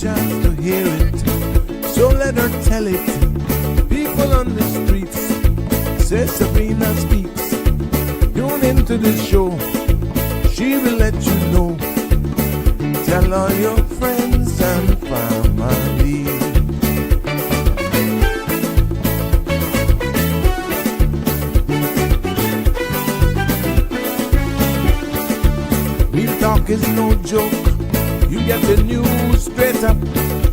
chance to hear it, so let her tell it. People on the streets say Sabrina speaks. Tune into the show, she will let you know. Tell all your friends and family. Real talk is no joke. You get the news straight up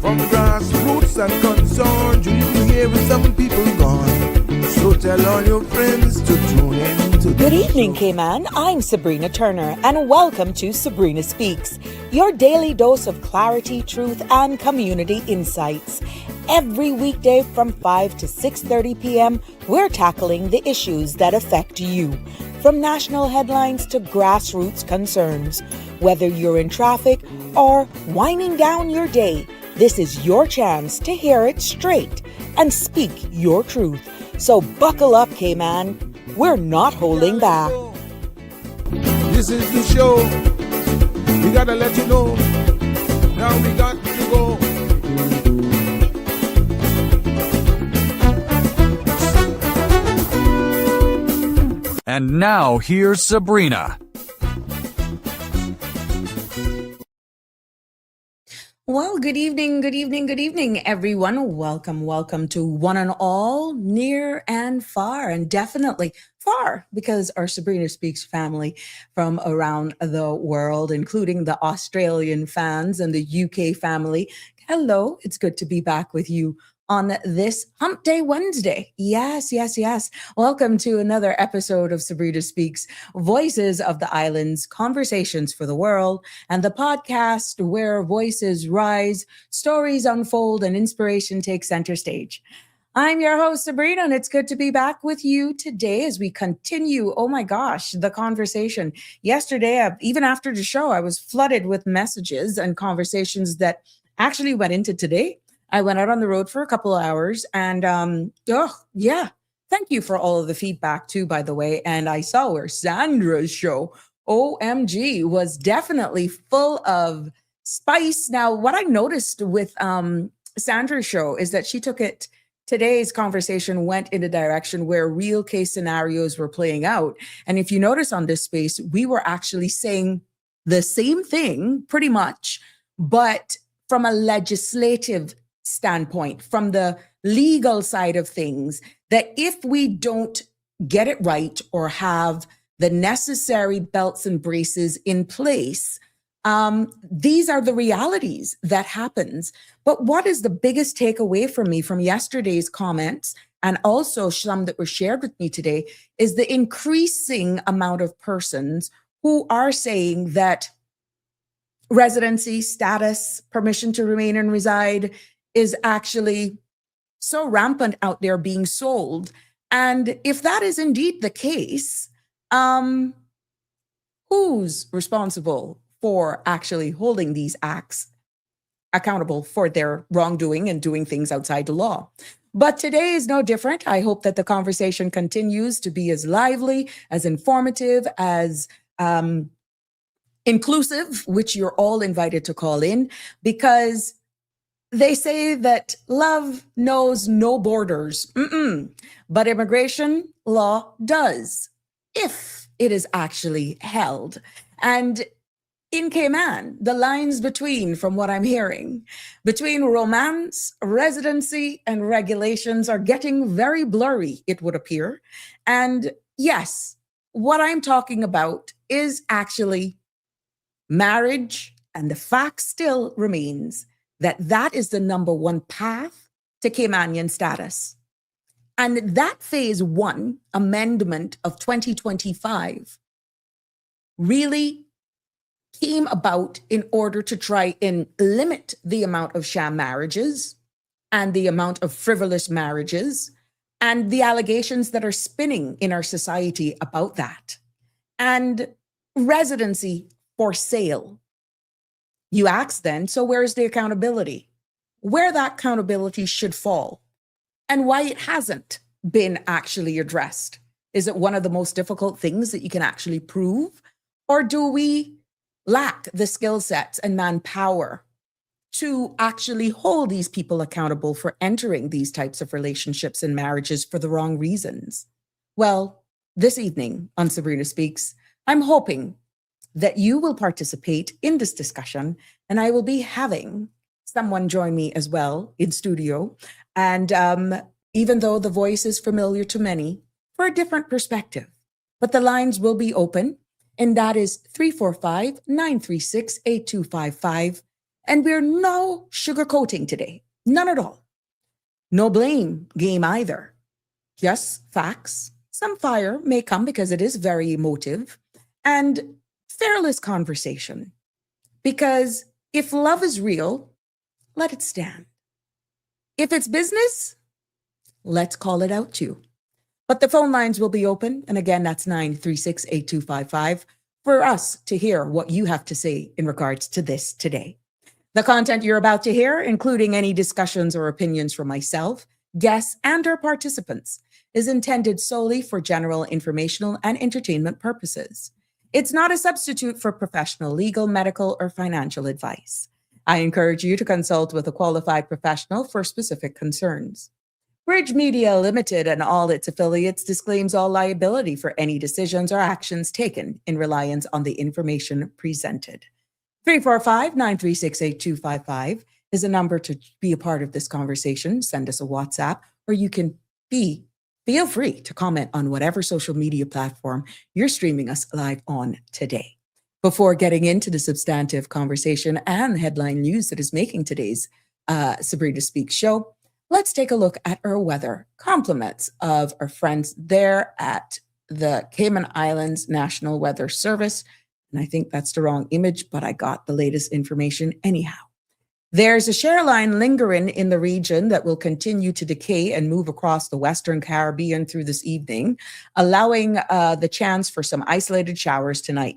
from grassroots and concerned. You hear with some people gone. So tell all your friends to tune in to Good evening, Cayman. I'm Sabrina Turner, and welcome to Sabrina Speaks, your daily dose of clarity, truth, and community insights. Every weekday from 5 to 6:30 p.m., we're tackling the issues that affect you, from national headlines to grassroots concerns. Whether you're in traffic or winding down your day, this is your chance to hear it straight and speak your truth. So buckle up, Cayman. We're not holding back. This is the show. We gotta let you know. Now we got to go. And now here's Sabrina. Well, good evening, everyone. Welcome to one and all, near and far, and definitely far, because our Sabrina Speaks family from around the world, including the Australian fans and the UK family. Hello, it's good to be back with you on this Hump Day Wednesday. Yes. Welcome to another episode of Sabrina Speaks, Voices of the Islands, Conversations for the World, and the podcast where voices rise, stories unfold, and inspiration takes center stage. I'm your host, Sabrina, and it's good to be back with you today as we continue, oh my gosh, the conversation. Yesterday, even after the show, I was flooded with messages and conversations that actually went into today. I went out on the road for a couple of hours and thank you for all of the feedback too, by the way. And I saw where Sandra's show, OMG, was definitely full of spice. Now, what I noticed with Sandra's show is that she took it, today's conversation went in a direction where real case scenarios were playing out. And if you notice on this space, we were actually saying the same thing pretty much, but from a legislative standpoint, from the legal side of things, that if we don't get it right or have the necessary belts and braces in place, these are the realities that happens. But what is the biggest takeaway for me from yesterday's comments, and also some that were shared with me today, is the increasing amount of persons who are saying that residency, status, permission to remain and reside is actually so rampant out there being sold. And if that is indeed the case, who's responsible for actually holding these acts accountable for their wrongdoing and doing things outside the law? But today is no different. I hope that the conversation continues to be as lively, as informative, as inclusive, which you're all invited to call in, because they say that love knows no borders, but immigration law does, if it is actually held. And in Cayman, the lines between, from what I'm hearing, between romance, residency, and regulations are getting very blurry, it would appear. And yes, what I'm talking about is actually marriage, and the fact still remains that that is the number one path to Caymanian status. And that phase 1 amendment of 2025 really came about in order to try and limit the amount of sham marriages and the amount of frivolous marriages and the allegations that are spinning in our society about that. And residency for sale. You ask then, so where's the accountability? Where that accountability should fall and why it hasn't been actually addressed. Is it one of the most difficult things that you can actually prove? Or do we lack the skill sets and manpower to actually hold these people accountable for entering these types of relationships and marriages for the wrong reasons? Well, this evening on Sabrina Speaks, I'm hoping that you will participate in this discussion, and I will be having someone join me as well in studio. And even though the voice is familiar to many, for a different perspective, but the lines will be open, and that is 345-936-8255. And we're no sugarcoating today, none at all. No blame game either. Just facts. Some fire may come because it is very emotive, and fearless conversation. Because if love is real, let it stand. If it's business, let's call it out too. But the phone lines will be open. And again, that's 936-8255 for us to hear what you have to say in regards to this today. The content you're about to hear, including any discussions or opinions from myself, guests, and or participants, is intended solely for general informational and entertainment purposes. It's not a substitute for professional legal, medical, or financial advice. I encourage you to consult with a qualified professional for specific concerns. Bridge Media Limited and all its affiliates disclaims all liability for any decisions or actions taken in reliance on the information presented. 345-936-8255 is a number to be a part of this conversation. Send us a WhatsApp, or you can feel free to comment on whatever social media platform you're streaming us live on today. Before getting into the substantive conversation and headline news that is making today's Sabrina Speaks show, let's take a look at our weather. Compliments of our friends there at the Cayman Islands National Weather Service. And I think that's the wrong image, but I got the latest information anyhow. There's a shear line lingering in the region that will continue to decay and move across the Western Caribbean through this evening, allowing the chance for some isolated showers tonight.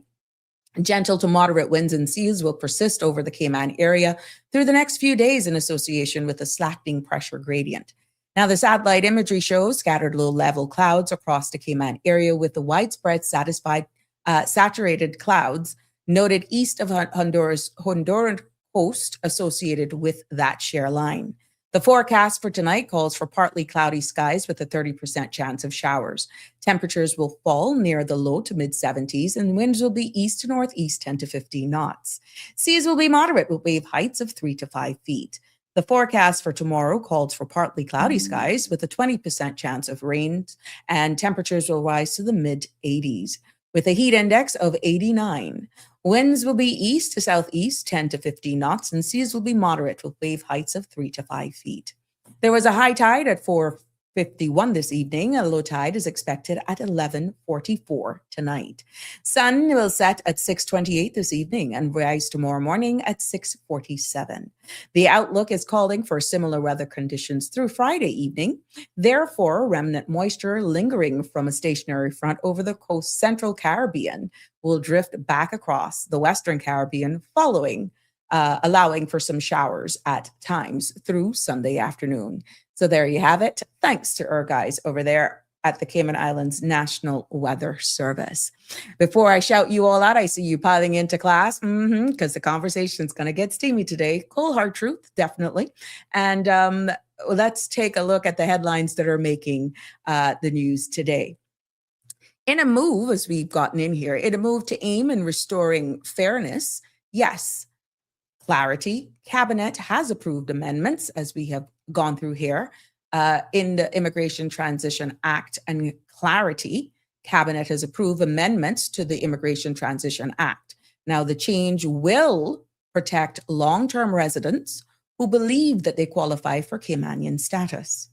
Gentle to moderate winds and seas will persist over the Cayman area through the next few days in association with a slackening pressure gradient. Now, the satellite imagery shows scattered low-level clouds across the Cayman area with the widespread saturated clouds noted east of Honduran coast associated with that shear line. The forecast for tonight calls for partly cloudy skies with a 30% chance of showers. Temperatures will fall near the low to mid 70s, and winds will be east to northeast 10 to 15 knots. Seas will be moderate with wave heights of 3 to 5 feet. The forecast for tomorrow calls for partly cloudy skies with a 20% chance of rain, and temperatures will rise to the mid 80s with a heat index of 89. Winds will be east to southeast 10 to 15 knots, and seas will be moderate with wave heights of 3 to 5 feet. There was a high tide at 4:51 this evening. A low tide is expected at 11:44 tonight. Sun will set at 6:28 this evening and rise tomorrow morning at 6:47. The outlook is calling for similar weather conditions through Friday evening. Therefore, remnant moisture lingering from a stationary front over the coast central Caribbean will drift back across the Western Caribbean, allowing for some showers at times through Sunday afternoon. So there you have it. Thanks to our guys over there at the Cayman Islands National Weather Service. Before I shout you all out, I see you piling into class because the conversation's going to get steamy today. Cold hard truth, definitely. And let's take a look at the headlines that are making the news today. In a move, as we've gotten in here, in a move to aim in restoring fairness, yes, clarity, Cabinet has approved amendments, as we have gone through here, in the Immigration Transition Act and clarity. Cabinet has approved amendments to the Immigration Transition Act. Now, the change will protect long-term residents who believe that they qualify for Caymanian status.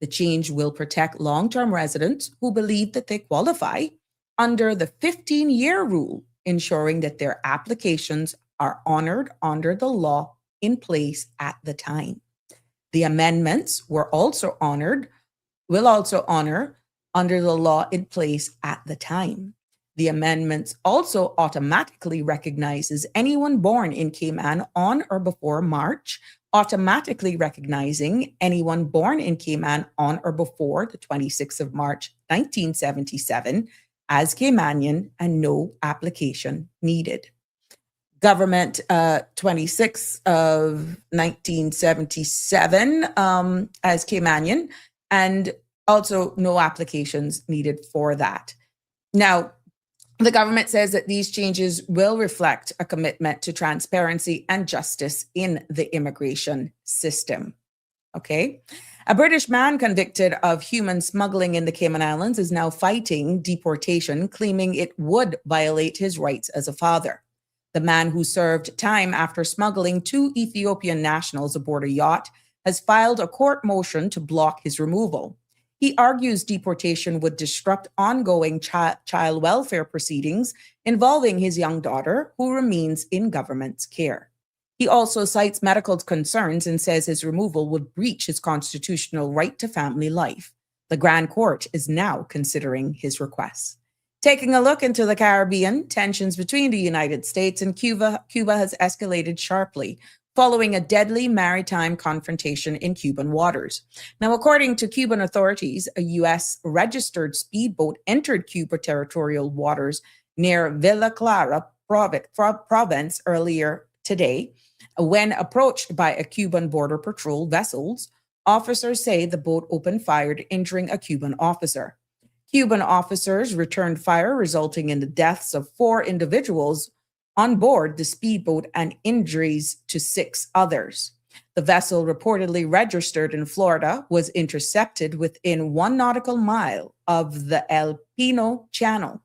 The change will protect long-term residents who believe that they qualify under the 15-year rule, ensuring that their applications are honored under the law in place at the time. The amendments will also honor under the law in place at the time. The amendments also automatically recognizes anyone born in Cayman on or before March, automatically recognizing anyone born in Cayman on or before the 26th of March, 1977 as Caymanian and no application needed. Government 26 of 1977 as Caymanian, and also no applications needed for that. Now, the government says that these changes will reflect a commitment to transparency and justice in the immigration system. Okay. A British man convicted of human smuggling in the Cayman Islands is now fighting deportation, claiming it would violate his rights as a father. The man, who served time after smuggling 2 Ethiopian nationals aboard a yacht, has filed a court motion to block his removal. He argues deportation would disrupt ongoing child welfare proceedings involving his young daughter, who remains in government's care. He also cites medical concerns and says his removal would breach his constitutional right to family life. The Grand Court is now considering his request. Taking a look into the Caribbean, tensions between the United States and Cuba has escalated sharply following a deadly maritime confrontation in Cuban waters. Now, according to Cuban authorities, a U.S. registered speedboat entered Cuba territorial waters near Villa Clara province earlier today. When approached by a Cuban border patrol vessels, officers say the boat opened fire, injuring a Cuban officer. Cuban officers returned fire, resulting in the deaths of 4 individuals on board the speedboat and injuries to 6 others. The vessel, reportedly registered in Florida, was intercepted within 1 nautical mile of the El Pino Channel.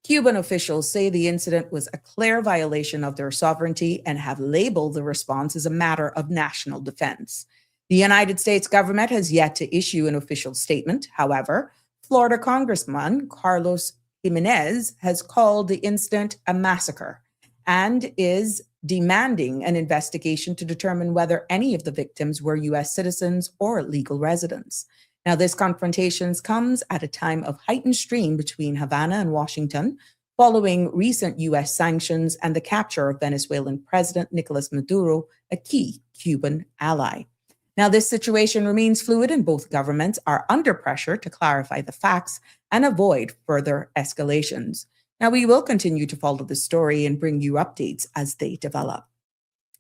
Cuban officials say the incident was a clear violation of their sovereignty and have labeled the response as a matter of national defense. The United States government has yet to issue an official statement. However, Florida Congressman Carlos Jimenez has called the incident a massacre and is demanding an investigation to determine whether any of the victims were U.S. citizens or legal residents. Now, this confrontation comes at a time of heightened strain between Havana and Washington, following recent U.S. sanctions and the capture of Venezuelan President Nicolas Maduro, a key Cuban ally. Now, this situation remains fluid, and both governments are under pressure to clarify the facts and avoid further escalations. Now, we will continue to follow the story and bring you updates as they develop.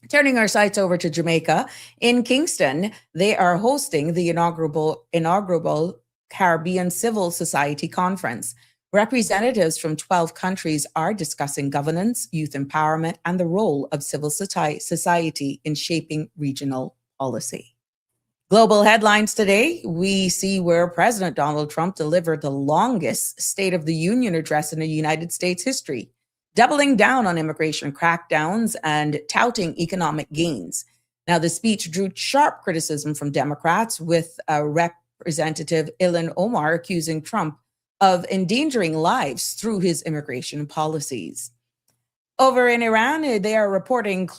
Turning our sights over to Jamaica, in Kingston, they are hosting the inaugural Caribbean Civil Society Conference. Representatives from 12 countries are discussing governance, youth empowerment, and the role of civil society in shaping regional policy. Global headlines today, we see where President Donald Trump delivered the longest State of the Union address in the United States history, doubling down on immigration crackdowns and touting economic gains. Now, the speech drew sharp criticism from Democrats, with Representative Ilhan Omar accusing Trump of endangering lives through his immigration policies. Over in Iran, they are reportedly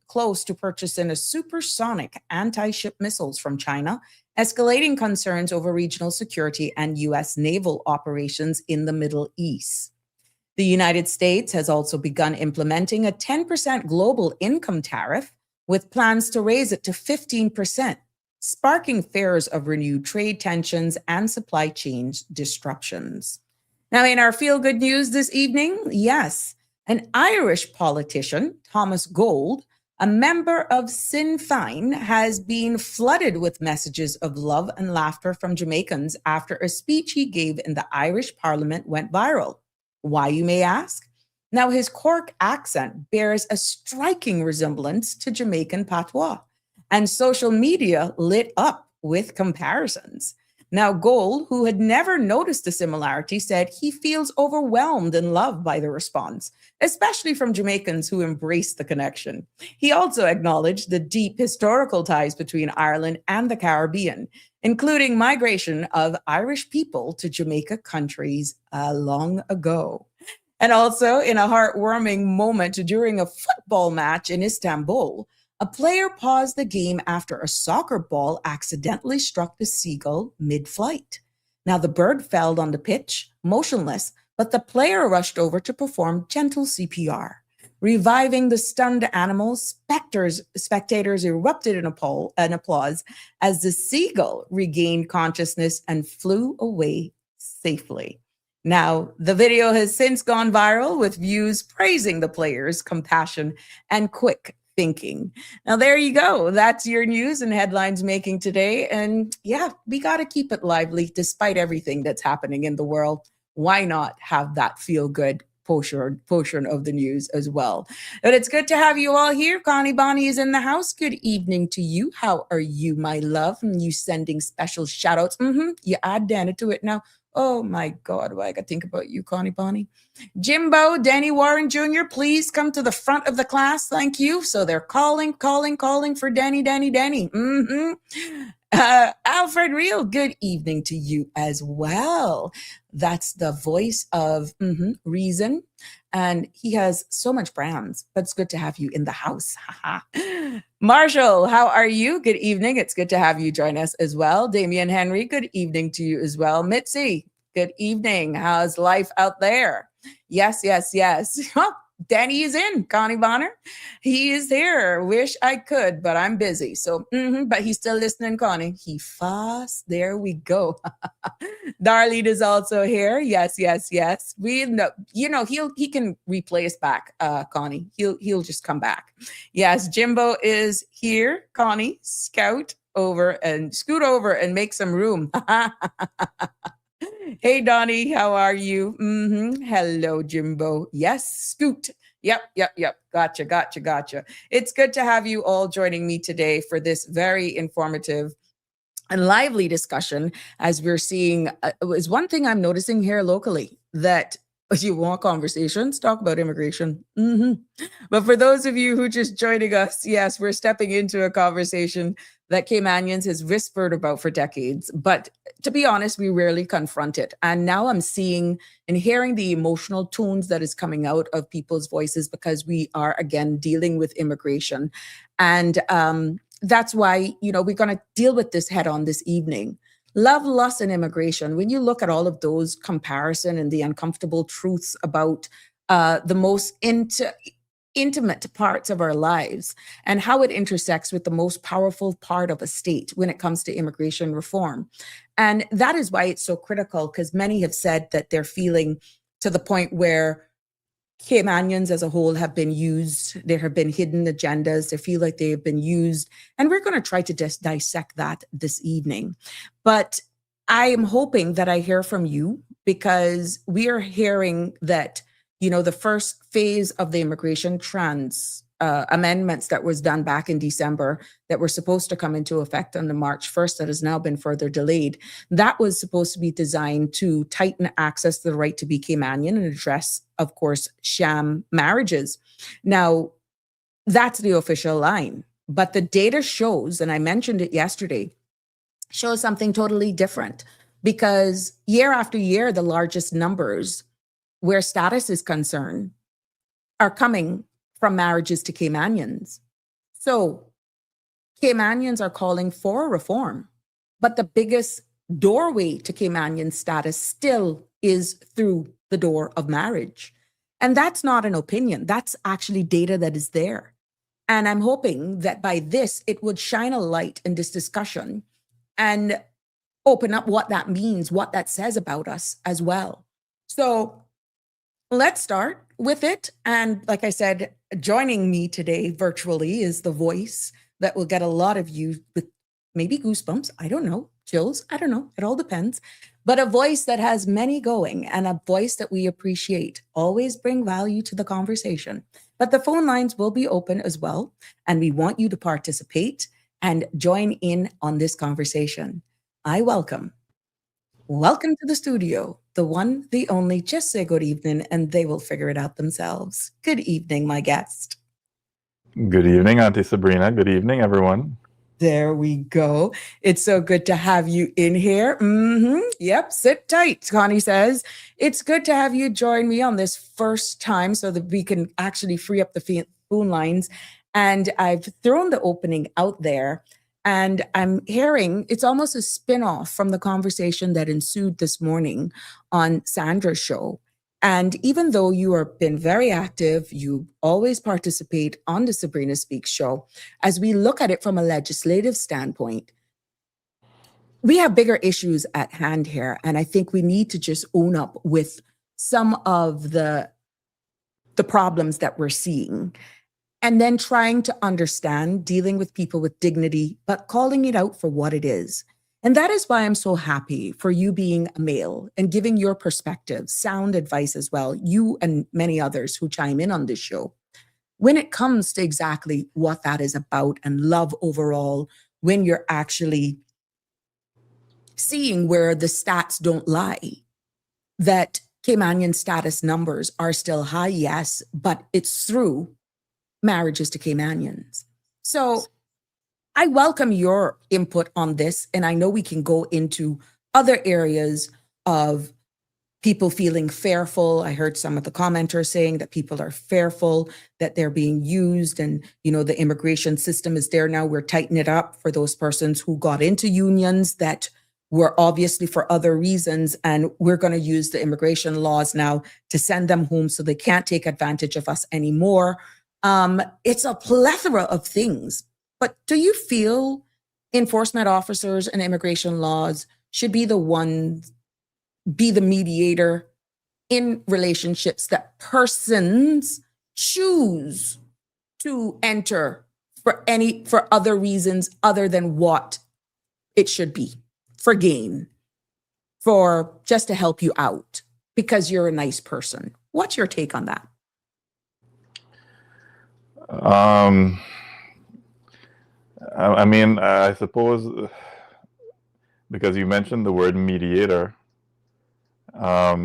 close to purchasing a supersonic anti-ship missiles from China, escalating concerns over regional security and U.S. naval operations in the Middle East. The United States has also begun implementing a 10% global income tariff, with plans to raise it to 15%, sparking fears of renewed trade tensions and supply chain disruptions. Now, in our feel-good news this evening, yes, an Irish politician, Thomas Gold, a member of Sinn Féin, has been flooded with messages of love and laughter from Jamaicans after a speech he gave in the Irish Parliament went viral. Why, you may ask? Now, his Cork accent bears a striking resemblance to Jamaican patois, and social media lit up with comparisons. Now, Gold, who had never noticed the similarity, said he feels overwhelmed and loved by the response, especially from Jamaicans who embraced the connection. He also acknowledged the deep historical ties between Ireland and the Caribbean, including migration of Irish people to Jamaica countries long ago. And also, in a heartwarming moment during a football match in Istanbul, a player paused the game after a soccer ball accidentally struck the seagull mid-flight. Now, the bird fell on the pitch, motionless, but the player rushed over to perform gentle CPR. Reviving the stunned animal, spectators erupted in applause as the seagull regained consciousness and flew away safely. Now, the video has since gone viral with views praising the players' compassion and quick thinking. Now, there you go. That's your news and headlines making today. And yeah, we got to keep it lively despite everything that's happening in the world. Why not have that feel good portion of the news as well? But it's good to have you all here. Connie Bonnie is in the house. Good evening to you. How are you, my love? And you sending special shout outs. You add Dana to it now. Oh my God, why I got to think about you, Connie Bonnie. Jimbo, Danny Warren Jr., please come to the front of the class. Thank you. So they're calling for Danny. Alfred Real, good evening to you as well. That's the voice of reason. And he has so much brands, but it's good to have you in the house. Marshall, how are you? Good evening. It's good to have you join us as well. Damian Henry, good evening to you as well. Mitzi, good evening. How's life out there? Yes. Well, Danny is in, Connie Bonner. He is here. Wish I could, but I'm busy. So, but he's still listening, Connie. He fast. There we go. Darlene is also here. Yes. We know, he can replay us back, Connie. He'll just come back. Yes, Jimbo is here. Connie, scoot over and make some room. Hey, Donnie, how are you? Hello, Jimbo. Yes, scoot. Yep. Gotcha. It's good to have you all joining me today for this very informative and lively discussion. As we're seeing, is one thing I'm noticing here locally, that as you want conversations, talk about immigration. But for those of you who just joining us, yes, we're stepping into a conversation that Caymanians has whispered about for decades. But to be honest, we rarely confront it. And now I'm seeing and hearing the emotional tones that is coming out of people's voices because we are, again, dealing with immigration. And that's why, we're going to deal with this head on this evening. Love, lust, and immigration. When you look at all of those comparison and the uncomfortable truths about the most intimate parts of our lives and how it intersects with the most powerful part of a state when it comes to immigration reform. And that is why it's so critical, because many have said that they're feeling to the point where Caymanians as a whole have been used. There have been hidden agendas. They feel like they have been used. And we're going to try to dissect that this evening. But I am hoping that I hear from you, because we are hearing that the first phase of the immigration amendments that was done back in December that were supposed to come into effect on the March 1st that has now been further delayed. That was supposed to be designed to tighten access to the right to be Caymanian and address, of course, sham marriages. Now, that's the official line. But the data shows, and I mentioned it yesterday, shows something totally different, because year after year, the largest numbers where status is concerned are coming from marriages to Caymanians. So Caymanians are calling for reform, but the biggest doorway to Caymanian status still is through the door of marriage. And that's not an opinion. That's actually data that is there. And I'm hoping that by this, it would shine a light in this discussion and open up what that means, what that says about us as well. So let's start with it. And like I said, joining me today virtually is the voice that will get a lot of you with maybe goosebumps. I don't know. Chills. I don't know. It all depends. But a voice that has many going, and a voice that we appreciate. Always bring value to the conversation. But the phone lines will be open as well. And we want you to participate and join in on this conversation. I welcome to the studio, the one, the only. Just say good evening and they will figure it out themselves. Good evening, my guest. Good evening, Auntie Sabrina. Good evening, everyone. There we go. It's so good to have you in here. Yep, sit tight, Connie says. It's good to have you join me on this first time so that we can actually free up the phone lines. And I've thrown the opening out there. And I'm hearing it's almost a spin-off from the conversation that ensued this morning on Sandra's show. And even though you have been very active, you always participate on the Sabrina Speaks show, as we look at it from a legislative standpoint, we have bigger issues at hand here. And I think we need to just own up with some of the problems that we're seeing. And then trying to understand, dealing with people with dignity, but calling it out for what it is. And that is why I'm so happy for you being a male and giving your perspective, sound advice as well, you and many others who chime in on this show. When it comes to exactly what that is about and love overall, when you're actually seeing where the stats don't lie, that Caymanian status numbers are still high, yes, but it's through marriages to Caymanians. So I welcome your input on this, and I know we can go into other areas of people feeling fearful. I heard some of the commenters saying that people are fearful, that they're being used, and the immigration system is there now. We're tightening it up for those persons who got into unions that were obviously for other reasons, and we're going to use the immigration laws now to send them home so they can't take advantage of us anymore. It's a plethora of things. But do you feel enforcement officers and immigration laws should be the ones, be the mediator in relationships that persons choose to enter for other reasons other than what it should be, for gain, for just to help you out because you're a nice person? What's your take on that? I suppose because you mentioned the word mediator, how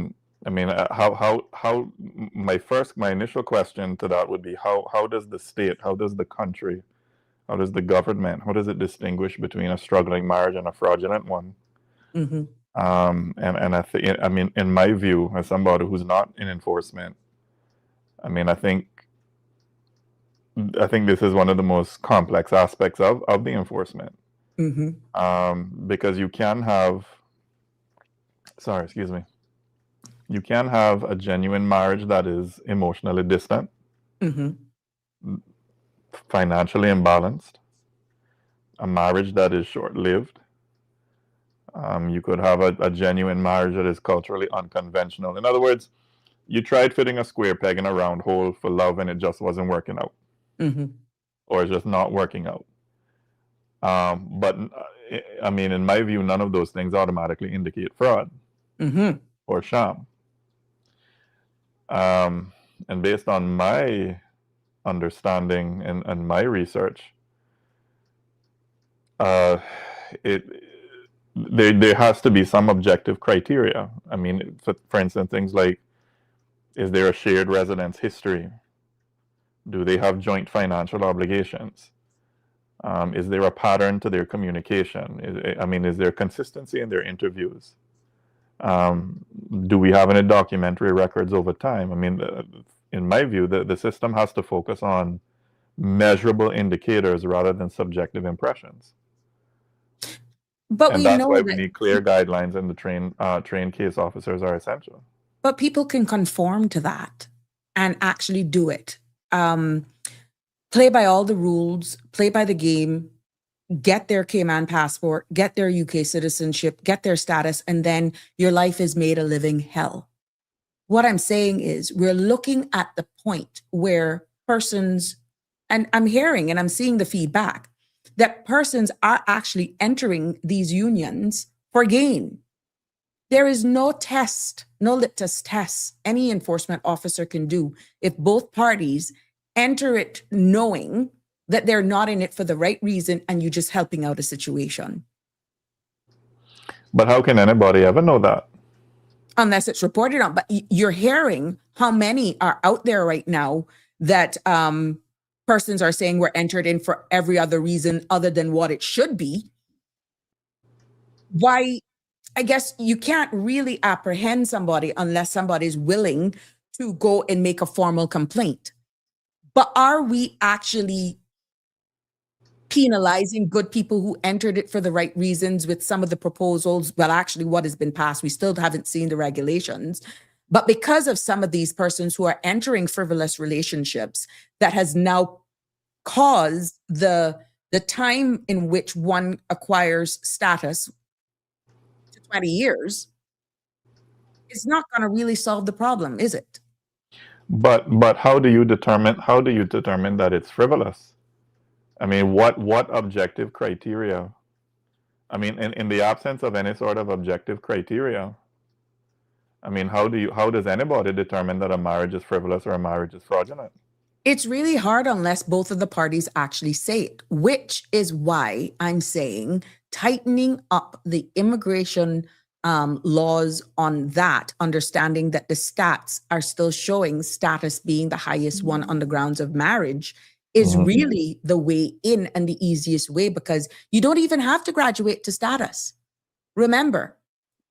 my initial question to that would be how does the state, how does the country, how does the government, how does it distinguish between a struggling marriage and a fraudulent one? Mm-hmm. And I think, in my view, as somebody who's not in enforcement, I think this is one of the most complex aspects of the enforcement. Mm-hmm. Because you can have a genuine marriage that is emotionally distant, Mm-hmm. financially imbalanced, a marriage that is short-lived. You could have a genuine marriage that is culturally unconventional. In other words, you tried fitting a square peg in a round hole for love and it just wasn't working out. Mm-hmm. Or it's just not working out. But in my view, none of those things automatically indicate fraud Mm-hmm. or sham. And based on my understanding and my research, there has to be some objective criteria. For instance, things like, is there a shared residence history? Do they have joint financial obligations? Is there a pattern to their communication? Is there consistency in their interviews? Do we have any documentary records over time? In my view, the system has to focus on measurable indicators rather than subjective impressions. But and we that's know why that we need clear guidelines, and the trained case officers are essential. But people can conform to that and actually do it. Play by all the rules, play by the game, get their Cayman passport, get their UK citizenship, get their status, and then your life is made a living hell. What I'm saying is we're looking at the point where persons, and I'm hearing and I'm seeing the feedback, that persons are actually entering these unions for gain. There is no test, no litmus test any enforcement officer can do if both parties enter it knowing that they're not in it for the right reason and you're just helping out a situation. But how can anybody ever know that? Unless it's reported on. But you're hearing how many are out there right now that persons are saying we're entered in for every other reason other than what it should be. Why? I guess you can't really apprehend somebody unless somebody's willing to go and make a formal complaint. But are we actually penalizing good people who entered it for the right reasons with some of the proposals? Well, actually, what has been passed, we still haven't seen the regulations. But because of some of these persons who are entering frivolous relationships, that has now caused the time in which one acquires status 20 years, it's not going to really solve the problem, is it? But how do you determine that it's frivolous? I mean, what objective criteria? I mean, in the absence of any sort of objective criteria, I mean, how does anybody determine that a marriage is frivolous or a marriage is fraudulent? It's really hard unless both of the parties actually say it, which is why I'm saying tightening up the immigration laws on that, understanding that the stats are still showing status being the highest one on the grounds of marriage, is really the way in and the easiest way, because you don't even have to graduate to status. Remember,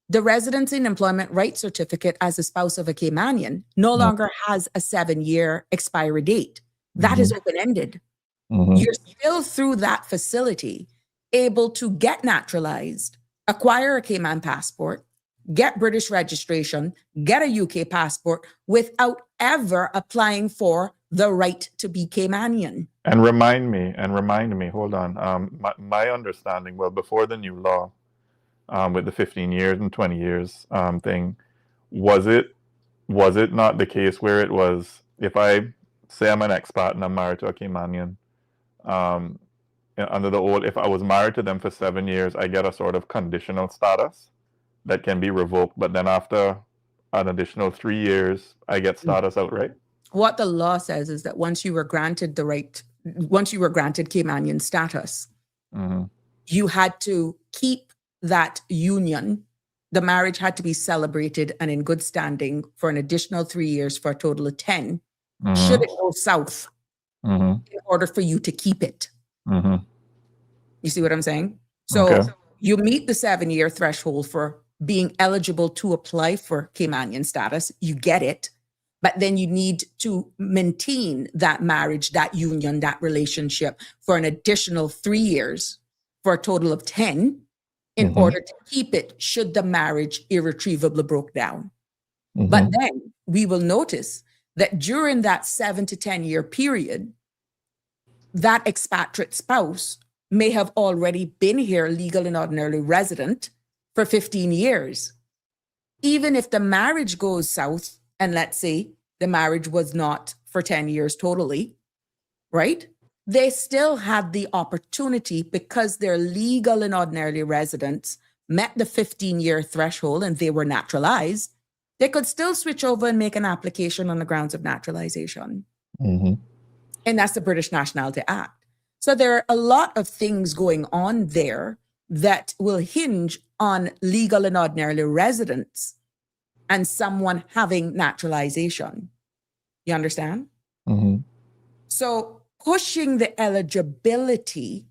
the residency and employment rights certificate as a spouse of a Caymanian no longer has a 7-year expiry date. That is open-ended. You're still, through that facility, able to get naturalized, acquire a Cayman passport, get British registration, get a UK passport without ever applying for the right to be Caymanian. And remind me, hold on. My understanding, well, before the new law, with the 15 years and 20 years thing, was it not the case where it was, if I say I'm an expat and I'm married to a Caymanian, under the old, if I was married to them for 7 years, I get a sort of conditional status that can be revoked, but then after an additional 3 years, I get status outright? What the law says is that once you were granted Caymanian status, you had to keep that union. The marriage had to be celebrated and in good standing for an additional 3 years, for a total of 10. Should it go south, in order for you to keep it. You see what I'm saying? So you meet the 7-year threshold for being eligible to apply for Caymanian status. You get it. But then you need to maintain that marriage, that union, that relationship for an additional 3 years, for a total of 10, in order to keep it should the marriage irretrievably broke down. But then we will notice that during that 7 to 10 year period, that expatriate spouse may have already been here legal and ordinarily resident for 15 years. Even if the marriage goes south, and let's say the marriage was not for 10 years totally, right? They still had the opportunity, because they're legal and ordinarily residents, met the 15-year threshold and they were naturalized, they could still switch over and make an application on the grounds of naturalization. And that's the British Nationality Act. So there are a lot of things going on there that will hinge on legal and ordinarily residents and someone having naturalization. You understand? So pushing the eligibility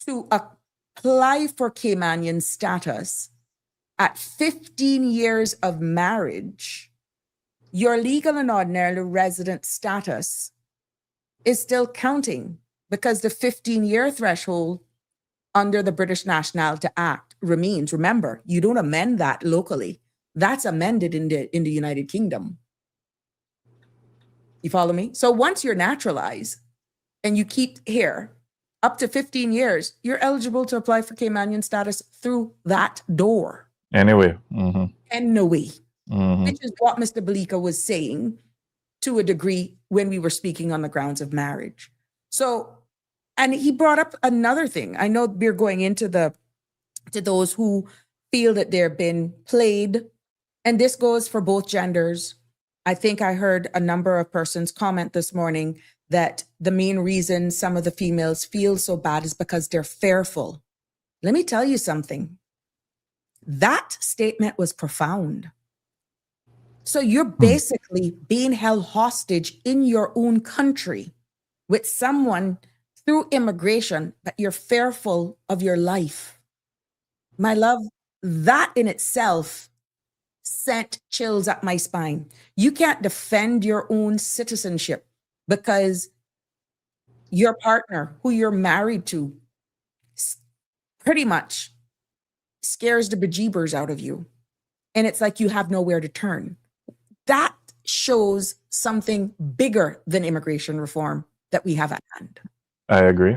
to apply for Caymanian status at 15 years of marriage, your legal and ordinarily resident status is still counting, because the 15-year threshold under the British Nationality Act remains. Remember, you don't amend that locally. That's amended in the United Kingdom. You follow me? So once you're naturalized and you keep here up to 15 years, you're eligible to apply for Caymanian status through that door. Anyway. Anyway, which is what Mr. Balika was saying to a degree when we were speaking on the grounds of marriage. So, and he brought up another thing. I know we're going into to those who feel that they're been played, and this goes for both genders. I think I heard a number of persons comment this morning that the main reason some of the females feel so bad is because they're fearful. Let me tell you something. That statement was profound. So you're basically being held hostage in your own country with someone through immigration, but you're fearful of your life. My love, that in itself sent chills up my spine. You can't defend your own citizenship because your partner, who you're married to, pretty much scares the bejeebers out of you. And it's like you have nowhere to turn. That shows something bigger than immigration reform that we have at hand. I agree.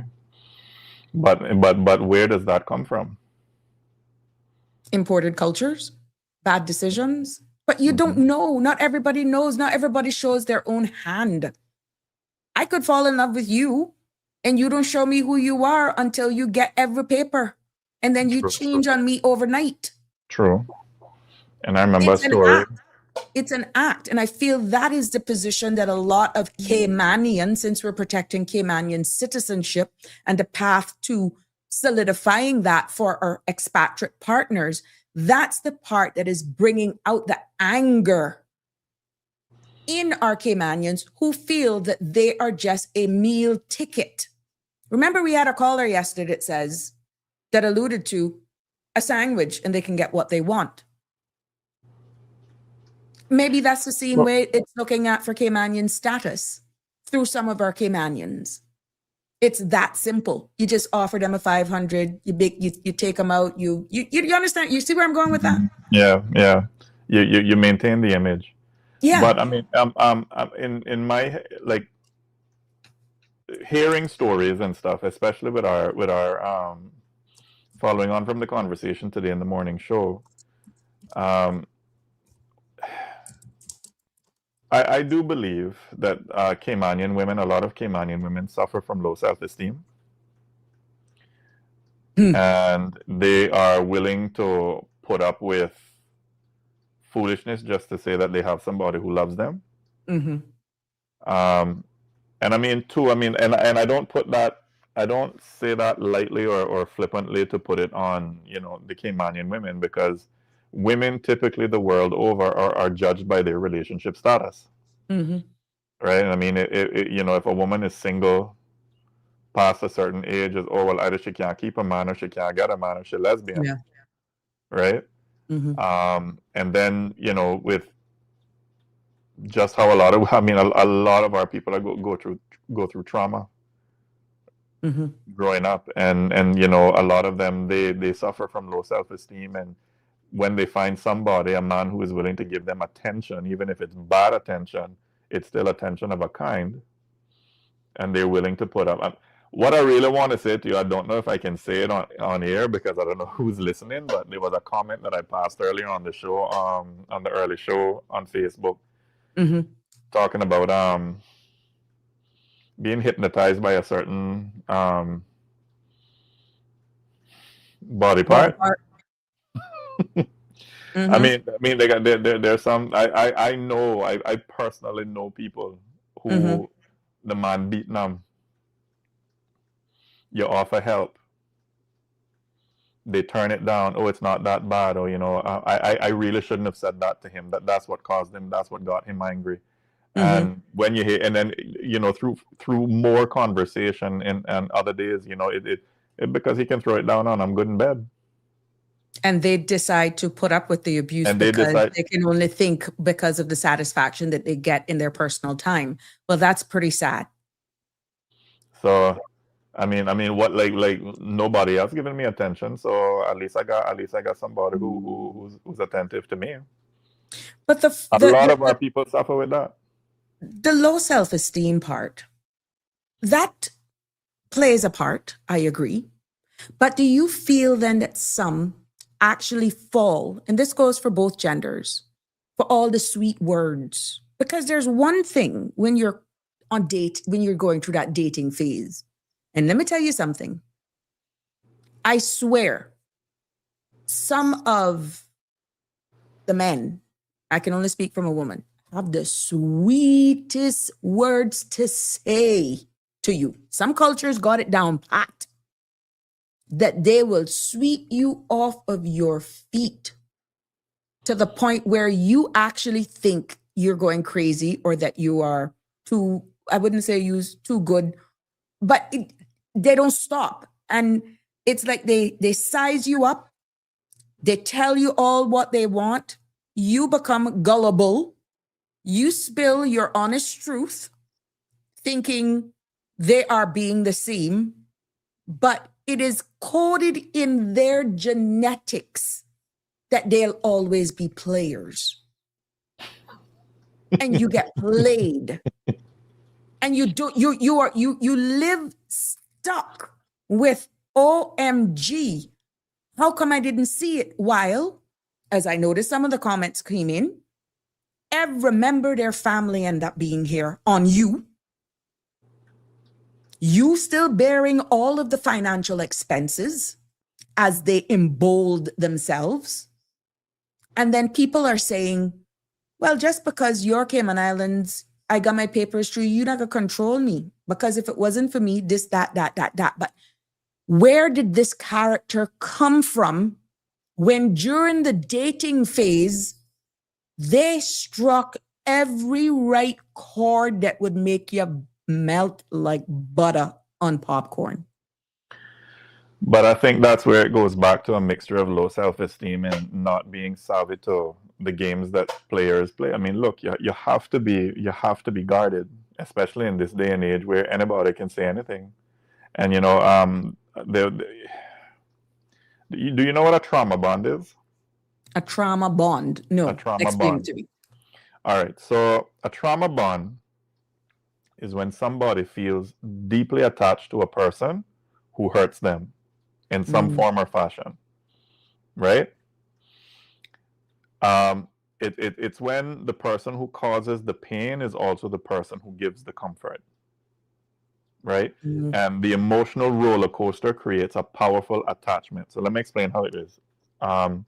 But where does that come from? imported cultures, bad decisions. But you don't know. Not everybody knows. Not everybody shows their own hand. I could fall in love with you and you don't show me who you are until you get every paper. And then you change on me overnight. True. And I remember a It's an story. act. It's an act. And I feel that is the position that a lot of Caymanian, since we're protecting Caymanian citizenship and the path to solidifying that for our expatriate partners, that's the part that is bringing out the anger in our Caymanians who feel that they are just a meal ticket. Remember, we had a caller yesterday that alluded to a sandwich and they can get what they want. Maybe that's the same way it's looking at for Caymanian status through some of our Caymanians. It's that simple. You just offer them a 500. You take them out. You understand? You see where I'm going with that? Yeah. You maintain the image. Yeah. But I mean, in my like hearing stories and stuff, especially with our following on from the conversation today in the morning show, I do believe that Caymanian women, a lot of Caymanian women suffer from low self-esteem. And they are willing to put up with foolishness just to say that they have somebody who loves them. And I mean, too, and I don't say that lightly or flippantly to put it on, the Caymanian women, because women typically the world over are judged by their relationship status. Right? I mean, if a woman is single past a certain age, either she can't keep a man or she can't get a man or she's lesbian. Yeah. Right? And then, with just how a lot of our people go through trauma growing up, and a lot of them they suffer from low self-esteem, and when they find somebody, a man who is willing to give them attention, even if it's bad attention, it's still attention of a kind, and they're willing to put up. What I really want to say to you, I don't know if I can say it on air because I don't know who's listening, but there was a comment that I passed earlier on the show, on the early show on Facebook, talking about being hypnotized by a certain body part. I mean, there's some. I personally know people who the man beat them. You offer help, they turn it down. Oh, it's not that bad. Or I really shouldn't have said that to him. That's what caused him. That's what got him angry. And when you hear, and then through more conversation and other days, it because he can throw it down on, I'm good in bed. And they decide to put up with the abuse because they can only think because of the satisfaction that they get in their personal time. Well, that's pretty sad. So, I mean, what like nobody else giving me attention. So at least I got somebody who's attentive to me. But a lot of our people suffer with that. The low self-esteem part, that plays a part. I agree. But do you feel then that some actually fall, and this goes for both genders, for all the sweet words? Because there's one thing when you're when you're going through that dating phase, and let me tell you something, I swear some of the men, I can only speak from a woman, have the sweetest words to say to you. Some cultures got it down pat, that they will sweep you off of your feet to the point where you actually think you're going crazy or that you are too, I wouldn't say use too good, but they don't stop. And it's like they size you up. They tell you all what they want. You become gullible. You spill your honest truth, thinking they are being the same, but it is coded in their genetics that they'll always be players. And you get played. And you live stuck with OMG. How come I didn't see it? While, as I noticed, some of the comments came in, every member of their family end up being here on you. You still bearing all of the financial expenses as they embold themselves. And then people are saying, well, just because you're Cayman Islands, I got my papers through, you not gonna control me. Because if it wasn't for me, this, that. But where did this character come from when during the dating phase, they struck every right chord that would make you melt like butter on popcorn? But I think that's where it goes back to a mixture of low self-esteem and not being savvy to the games that players play. I mean, look, you have to be guarded, especially in this day and age where anybody can say anything. And do you know what a trauma bond is? A trauma bond? No. A trauma Explain bond. it to me. All right. So a trauma bond is when somebody feels deeply attached to a person who hurts them in some form or fashion, right? It's when the person who causes the pain is also the person who gives the comfort, right? And the emotional roller coaster creates a powerful attachment. So let me explain how it is. All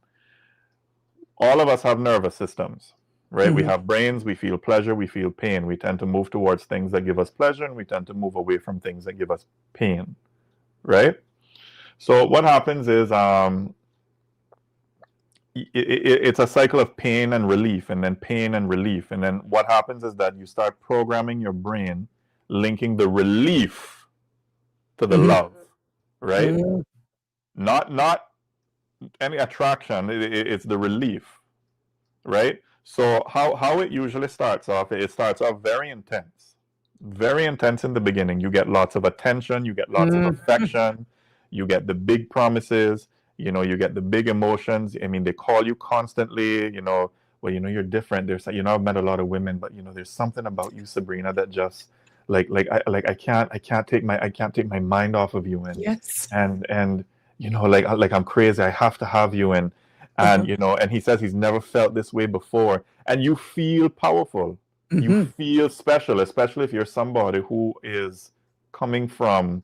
of us have nervous systems, right? We have brains, we feel pleasure, we feel pain. We tend to move towards things that give us pleasure, and we tend to move away from things that give us pain, right? So what happens is it's a cycle of pain and relief, and then pain and relief. And then what happens is that you start programming your brain, linking the relief to the love, right? Not any attraction, it's the relief, right? So how it usually starts off, it starts off very intense in the beginning. You get lots of attention, you get lots of affection, you get the big promises, you get the big emotions. I mean, they call you constantly, well, you're different. There's, I've met a lot of women, but there's something about you, Sabrina, that just I can't take my mind off of you. And yes. And like I'm crazy. I have to have you. And and he says he's never felt this way before. And you feel powerful. You feel special, especially if you're somebody who is coming from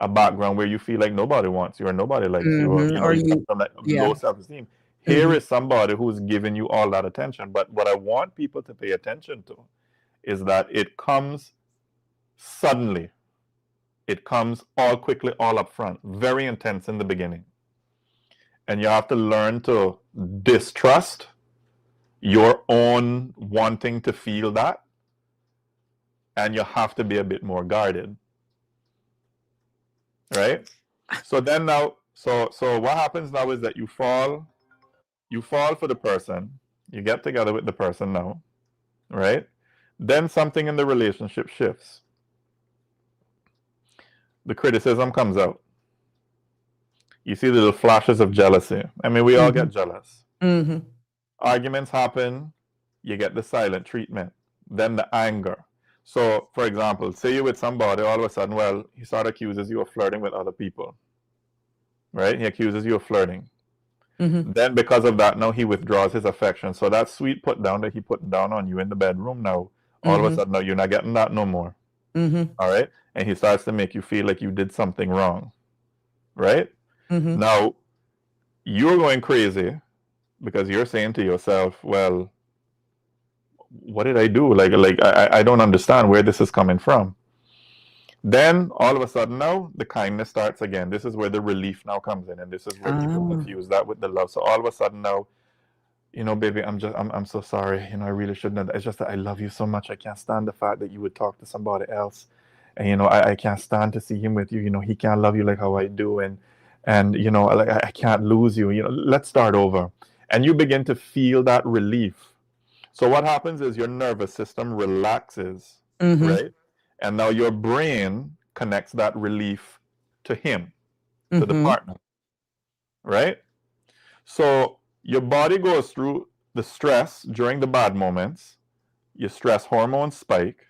a background where you feel like nobody wants you or nobody likes you, or you come from that low self-esteem. Here is somebody who's giving you all that attention. But what I want people to pay attention to is that it comes suddenly. It comes all quickly, all up front, very intense in the beginning. And you have to learn to distrust your own wanting to feel that. And you have to be a bit more guarded. Right? So then now, so what happens now is that you fall for the person, you get together with the person now, right? Then something in the relationship shifts. The criticism comes out. You see little flashes of jealousy. I mean, we all get jealous. Arguments happen, you get the silent treatment, then the anger. So, for example, say you're with somebody, all of a sudden, well, he sort of accuses you of flirting with other people, right? He accuses you of flirting. Then because of that, now he withdraws his affection. So that sweet put down that he put down on you in the bedroom, now, all of a sudden, now you're not getting that no more. All right? And he starts to make you feel like you did something wrong, right? Now, you're going crazy because you're saying to yourself, well, what did I do? I don't understand where this is coming from. Then all of a sudden now the kindness starts again. This is where the relief now comes in, and this is where people confuse that with the love. So all of a sudden now, baby, I'm so sorry. I really shouldn't have. It's just that I love you so much. I can't stand the fact that you would talk to somebody else, and I can't stand to see him with you. He can't love you like how I do, and I can't lose you. Let's start over, and you begin to feel that relief. So what happens is your nervous system relaxes, right? And now your brain connects that relief to him, to the partner, right? So your body goes through the stress during the bad moments. Your stress hormones spike.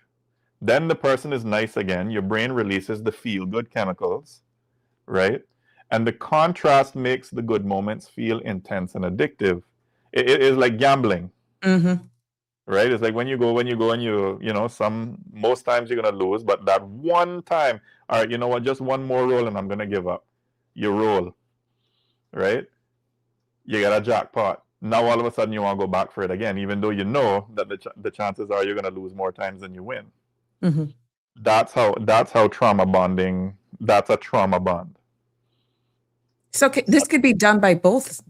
Then the person is nice again. Your brain releases the feel-good chemicals, right? And the contrast makes the good moments feel intense and addictive. It is like gambling. Mm-hmm. Right? It's like when you go and most times you're gonna lose, but that one time, all right, you know what, just one more roll and I'm gonna give up. You roll, right? You get a jackpot. Now all of a sudden you want to go back for it again, even though you know that the chances are you're gonna lose more times than you win. Mm-hmm. That's how trauma bonding. That's a trauma bond. So this could be done by both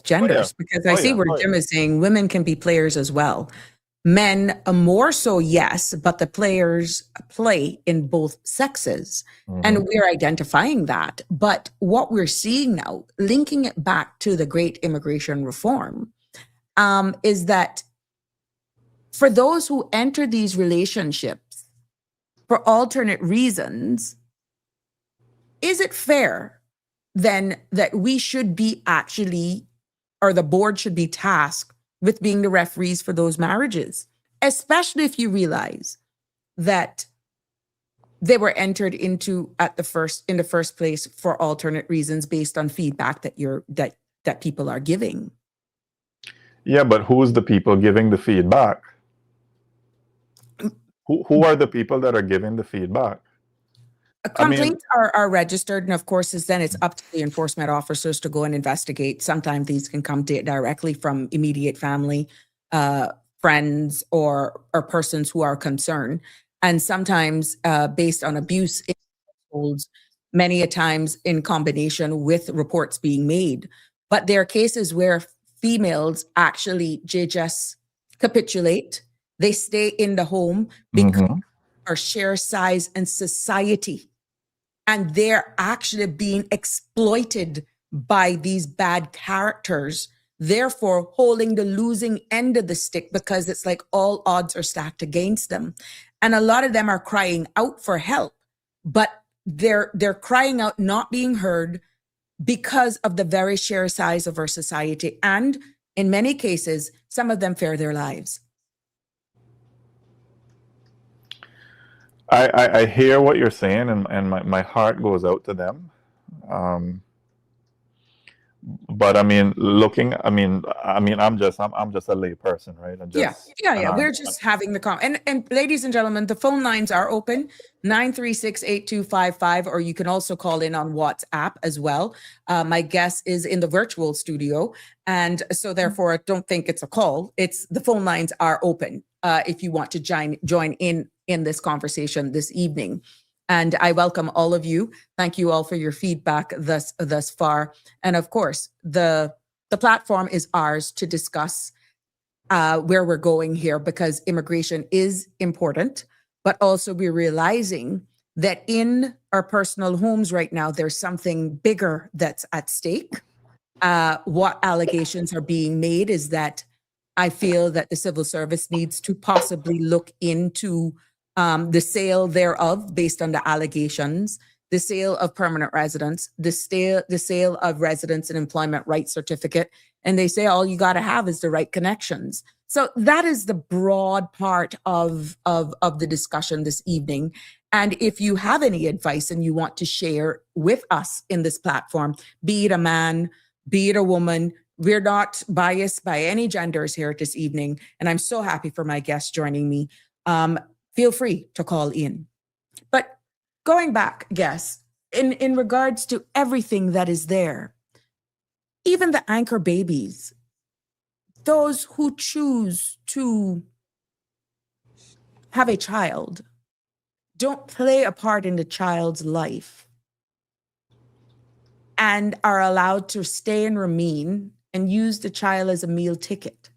genders, because I see where Jim is saying women can be players as well. Men more so, yes, but the players play in both sexes. And we're identifying that. But what we're seeing now, linking it back to the great immigration reform, is that for those who enter these relationships for alternate reasons, is it fair then that we should be actually, or the board should be tasked with being the referees for those marriages, especially if you realize that they were entered into in the first place for alternate reasons based on feedback that people are giving? Yeah, but who's the people giving the feedback? Who are the people that are giving the feedback? Complaints are registered, and of course, then it's up to the enforcement officers to go and investigate. Sometimes these can come directly from immediate family, friends, or persons who are concerned, and sometimes based on abuse in households, many a times in combination with reports being made. But there are cases where females actually just capitulate. They stay in the home because our share size and society, and they're actually being exploited by these bad characters, therefore holding the losing end of the stick, because it's like all odds are stacked against them. And a lot of them are crying out for help, but they're crying out not being heard because of the very sheer size of our society. And in many cases, some of them fear their lives. I hear what you're saying, and my heart goes out to them. But I mean, I'm just a lay person, right? Yeah. We're just having the and ladies and gentlemen, the phone lines are open, 936-8255, or you can also call in on WhatsApp as well. My guest is in the virtual studio, and so therefore I don't think it's a call. It's the phone lines are open if you want to join in this conversation this evening. And I welcome all of you. Thank you all for your feedback thus far. And of course, the platform is ours to discuss where we're going here, because immigration is important, but also we're realizing that in our personal homes right now, there's something bigger that's at stake. What allegations are being made is that I feel that the civil service needs to possibly look into the sale thereof based on the allegations, the sale of permanent residence, the sale of residence and employment rights certificate. And they say all you got to have is the right connections. So that is the broad part of the discussion this evening. And if you have any advice and you want to share with us in this platform, be it a man, be it a woman, we're not biased by any genders here this evening. And I'm so happy for my guests joining me. Feel free to call in. But going back, guests, in regards to everything that is there, even the anchor babies, those who choose to have a child, don't play a part in the child's life and are allowed to stay and remain and use the child as a meal ticket.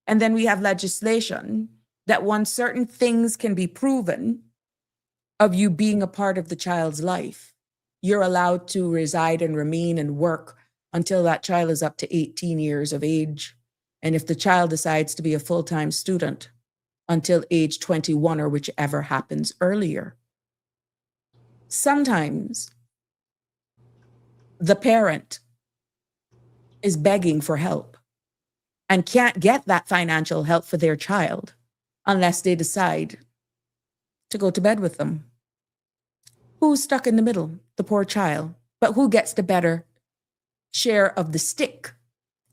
And then we have legislation that once certain things can be proven of you being a part of the child's life, you're allowed to reside and remain and work until that child is up to 18 years of age. And if the child decides to be a full-time student, until age 21 or whichever happens earlier. Sometimes the parent is begging for help and can't get that financial help for their child unless they decide to go to bed with them. Who's stuck in the middle? The poor child. but who gets the better share of the stick?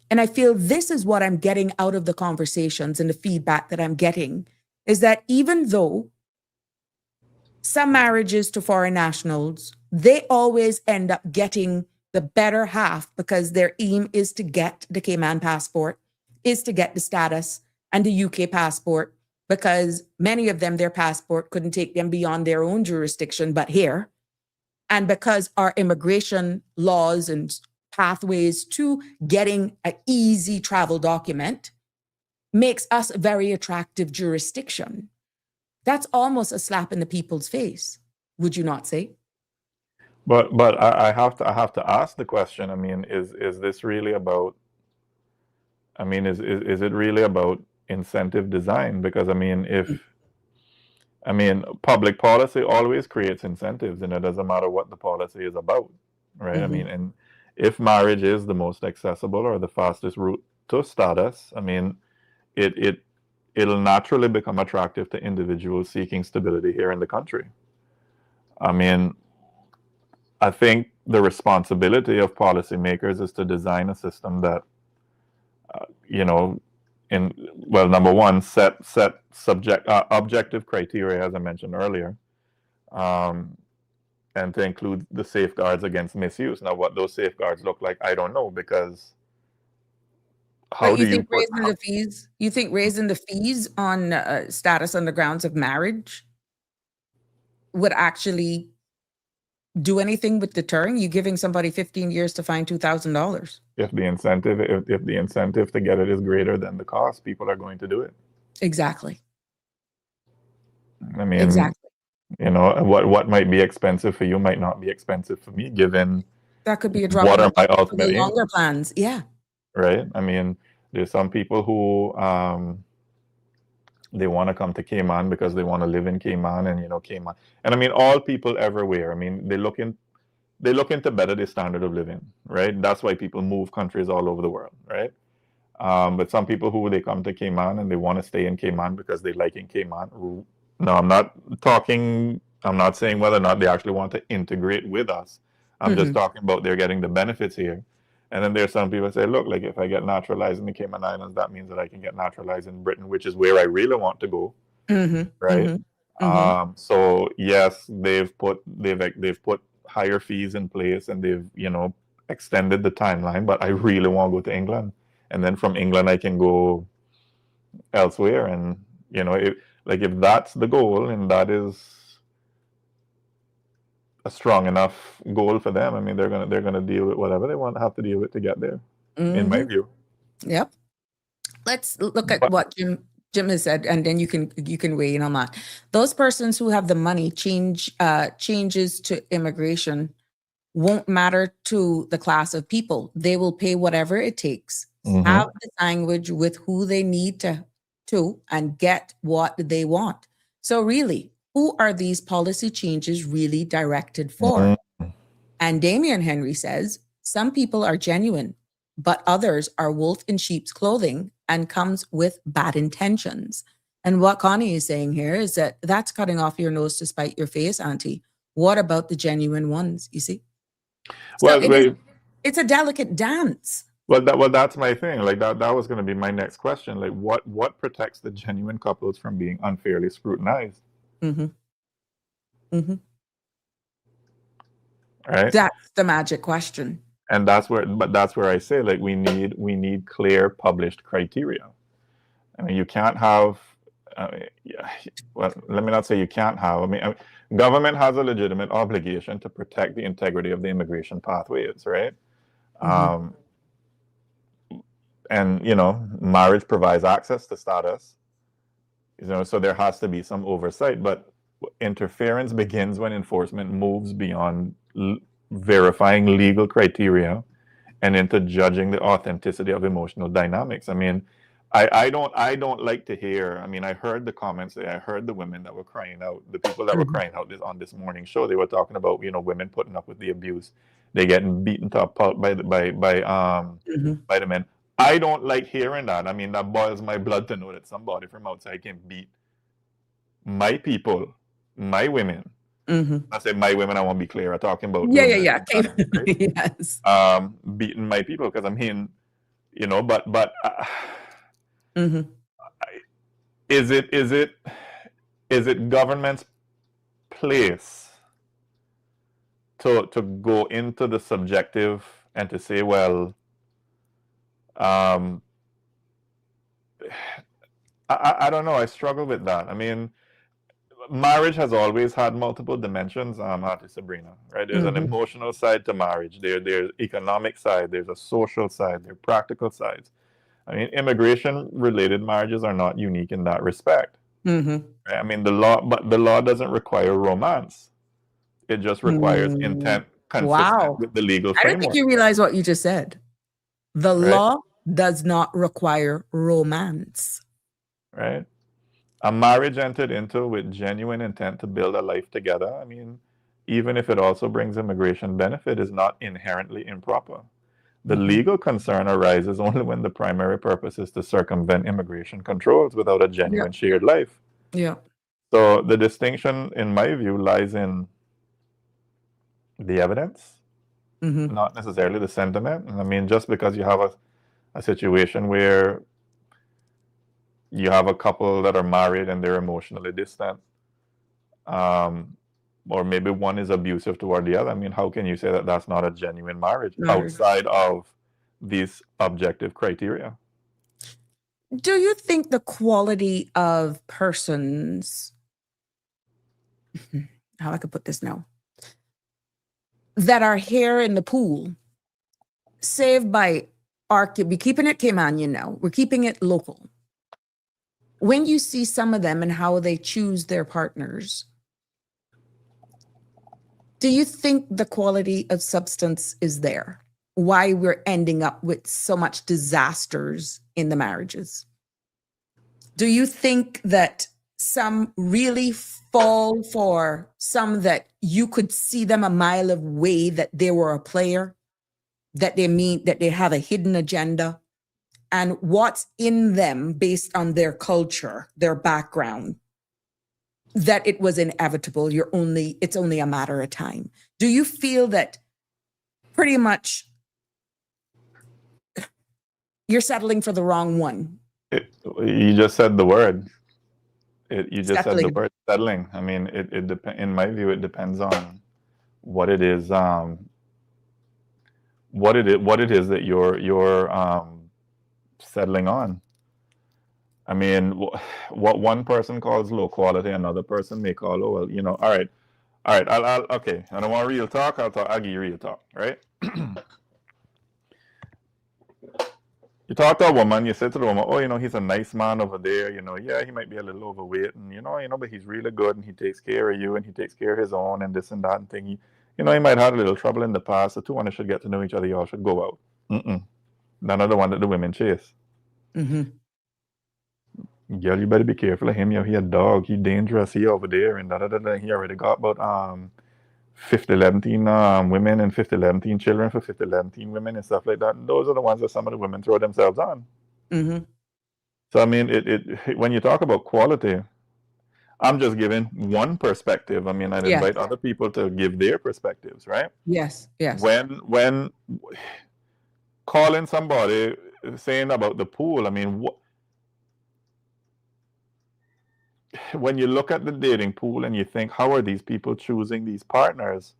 And I feel this is what I'm getting out of the conversations and the feedback that I'm getting, is that even though some marriages to foreign nationals, they always end up getting the better half because their aim is to get the Cayman passport, is to get the status and the UK passport, because many of them, their passport couldn't take them beyond their own jurisdiction, but here. And because our immigration laws and pathways to getting an easy travel document makes us a very attractive jurisdiction. That's almost a slap in the people's face, would you not say? But I have to ask the question. I mean, is this really about? I mean, is it really about incentive design? Because I mean, public policy always creates incentives, and it doesn't matter what the policy is about, right? Mm-hmm. I mean, and if marriage is the most accessible or the fastest route to status, I mean, it'll naturally become attractive to individuals seeking stability here in the country. I mean, I think the responsibility of policymakers is to design a system that, number one, set objective criteria, as I mentioned earlier, and to include the safeguards against misuse. Now, what those safeguards look like, I don't know, because how do you put raising the fees? You think raising the fees on status on the grounds of marriage would actually do anything with deterring? You giving somebody 15 years to find $2,000? if the incentive to get it is greater than the cost, people are going to do it. Exactly. I mean, Exactly. what might be expensive for you might not be expensive for me, given That could be a drop what in are the my bucket for ultimate the aims, longer plans. Yeah. right? I mean, there's some people who they want to come to Cayman because they want to live in Cayman, and Cayman. And I mean, all people everywhere. I mean, they look to better the standard of living, right? That's why people move countries all over the world, right? But some people who they come to Cayman and they want to stay in Cayman because they like in Cayman. No, I'm not saying whether or not they actually want to integrate with us. I'm just talking about they're getting the benefits here. And then there's some people who say, look, like if I get naturalized in the Cayman Islands, that means that I can get naturalized in Britain, which is where I really want to go, right? So yes, they've put higher fees in place, and they've extended the timeline. But I really want to go to England, and then from England I can go elsewhere. And if that's the goal, and that is a strong enough goal for them, I mean, they're gonna deal with whatever they have to deal with to get there. In my view. Yep. Let's look at what Jim has said, and then you can weigh in on that. Those persons who have the money, changes to immigration won't matter to the class of people. They will pay whatever it takes, have the language with who they need to and get what they want. So really, who are these policy changes really directed for? And Damian Henry says, some people are genuine, but others are wolf in sheep's clothing and comes with bad intentions. And what Connie is saying here is that that's cutting off your nose to spite your face, Auntie. What about the genuine ones, you see? Well, so it's a delicate dance. Well, that's my thing. Like that was going to be my next question. Like, what protects the genuine couples from being unfairly scrutinized? Right. That's the magic question. And that's where I say, like, we need clear published criteria. I mean, you can't have. Well, let me not say you can't have. I mean, government has a legitimate obligation to protect the integrity of the immigration pathways, right? And marriage provides access to status, so there has to be some oversight. But interference begins when enforcement moves beyond verifying legal criteria and into judging the authenticity of emotional dynamics. I mean, I don't like to hear. I mean, I heard the comments. I heard the women that were crying out. The people that were crying out on this morning show. They were talking about women putting up with the abuse. They getting beaten to a pulp by the men. I don't like hearing that. I mean, that boils my blood to know that somebody from outside can beat my people, my women, Mm-hmm. I say my women, I want to be clear. I'm talking about Yeah, women, yeah, yeah. right? Yes. Beating my people, because I mean, you know, but Mm-hmm. is it government's place to go into the subjective and to say, well, um, I don't know. I struggle with that. I mean, marriage has always had multiple dimensions, Auntie Sabrina, right? There's an Mm-hmm. emotional side to marriage. There's economic side. There's a social side. There are practical sides. I mean, immigration-related marriages are not unique in that respect. Mm-hmm. Right? I mean, the law doesn't require romance. It just requires intent consistent Wow. with the legal I don't think framework, you realize what you just said. The right? law does not require romance. Right? A marriage entered into with genuine intent to build a life together, I mean, even if it also brings immigration benefit, is not inherently improper. The Mm-hmm. legal concern arises only when the primary purpose is to circumvent immigration controls without a genuine shared life. Yeah. So the distinction, in my view, lies in the evidence, Mm-hmm. not necessarily the sentiment. I mean, just because you have a situation where you have a couple that are married and they're emotionally distant, or maybe one is abusive toward the other. I mean, how can you say that that's not a genuine marriage outside of these objective criteria? Do you think the quality of persons, how I could put this now, that are here in the pool, saved by we're keeping it Caymanian now, we're keeping it local. When you see some of them and how they choose their partners, do you think the quality of substance is there? Why we're ending up with so much disasters in the marriages? Do you think that some really fall for some that you could see them a mile away that they were a player, that they have a hidden agenda, and what's in them based on their culture, their background, that it was inevitable? It's only a matter of time. Do you feel that pretty much you're settling for the wrong one? You just said the word. You just said the Settling. word settling. I mean, in my view, it depends on what it is, what it is that you're settling on. I mean, what one person calls low quality, another person may call, oh, well, you know, all right. Okay. I don't want real talk. I'll give you real talk, right? You talk to a woman, you say to the woman, oh, you know, he's a nice man over there, you know, yeah, he might be a little overweight, and you know, but he's really good, and he takes care of you, and he takes care of his own, and this and that and thing. You know, he might have a little trouble in the past. The two of them should get to know each other. Y'all should go out. None of the one that the women chase. Mm-hmm. Girl, you better be careful of him. Yo, he a dog. He dangerous. He over there, and da. He already got about 50, 17 women and 50, 17 children for 50, 17 women and stuff like that. And those are the ones that some of the women throw themselves on. Mm-hmm. So I mean, when you talk about quality, I'm just giving one perspective. I mean, I'd invite other people to give their perspectives, right? Yes. When calling somebody saying about the pool, I mean, when you look at the dating pool and you think, how are these people choosing these partners?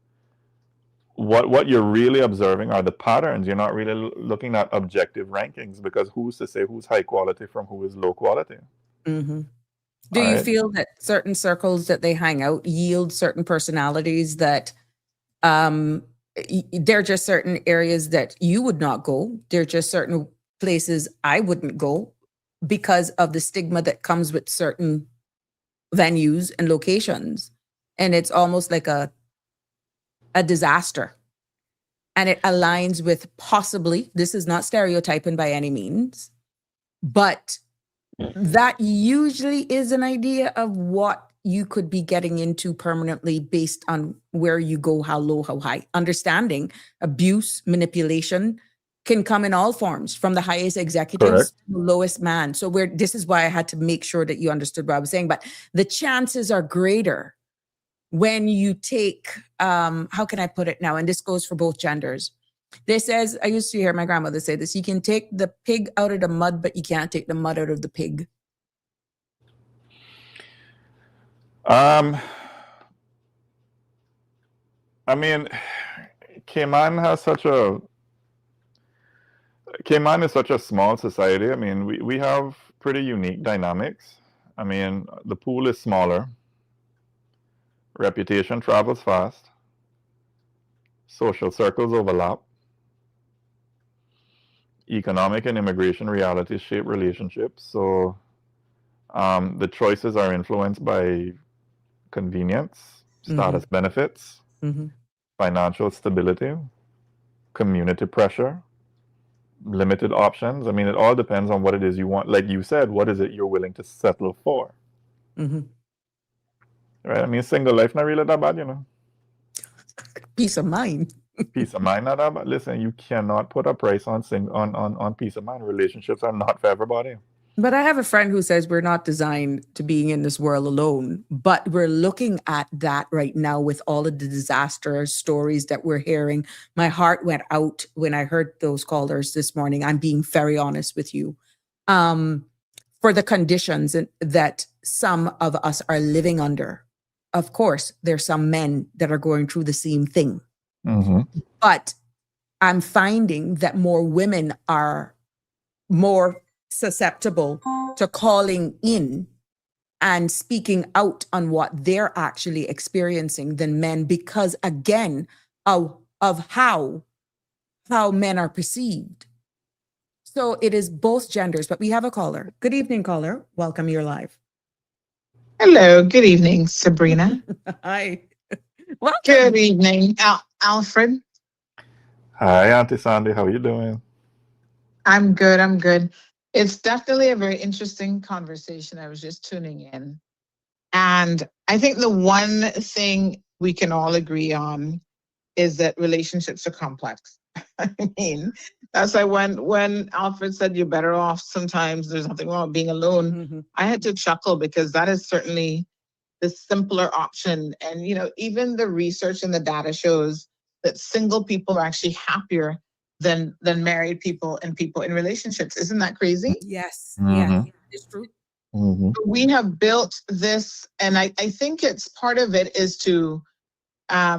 What you're really observing are the patterns. You're not really looking at objective rankings, because who's to say who's high quality from who is low quality? Mm-hmm. Do you feel that certain circles that they hang out yield certain personalities that they're just certain areas that you would not go? They're just certain places I wouldn't go because of the stigma that comes with certain venues and locations. And it's almost like a disaster. And it aligns with possibly, this is not stereotyping by any means, but that usually is an idea of what you could be getting into permanently based on where you go, how low, how high. Understanding abuse, manipulation can come in all forms, from the highest executives to the lowest man. So this is why I had to make sure that you understood what I was saying. But the chances are greater when you take, how can I put it now? And this goes for both genders. This says, I used to hear my grandmother say this, you can take the pig out of the mud, but you can't take the mud out of the pig. I mean, Cayman is such a small society. I mean, we have pretty unique dynamics. I mean, the pool is smaller. Reputation travels fast. Social circles overlap. Economic and immigration realities shape relationships. So the choices are influenced by convenience, status benefits, financial stability, community pressure, limited options. I mean, it all depends on what it is you want. Like you said, what is it you're willing to settle for? Right? I mean, single life not really that bad, you know. Peace of mind. Peace of mind not that bad. Listen, you cannot put a price on peace of mind. Relationships are not for everybody. But I have a friend who says we're not designed to being in this world alone, but we're looking at that right now with all of the disaster stories that we're hearing. My heart went out when I heard those callers this morning. I'm being very honest with you. For the conditions that some of us are living under. Of course, there's some men that are going through the same thing. But I'm finding that more women are more susceptible to calling in and speaking out on what they're actually experiencing than men, because again of how men are perceived. So it is both genders. But we have a caller. Good evening, caller. Welcome, you're live. Hello, good evening, Sabrina. Hi. Welcome. Good evening, Alfred. Hi, Auntie Sandy. How are you doing? I'm good. It's definitely a very interesting conversation. I was just tuning in. And I think the one thing we can all agree on is that relationships are complex. I mean, that's why when Alfred said you're better off sometimes, there's nothing wrong with being alone, I had to chuckle because that is certainly the simpler option. And, you know, even the research and the data shows that single people are actually happier than married people and people in relationships. Isn't that crazy? Yes. Yeah, it's true. We have built this, and I think it's part of it is to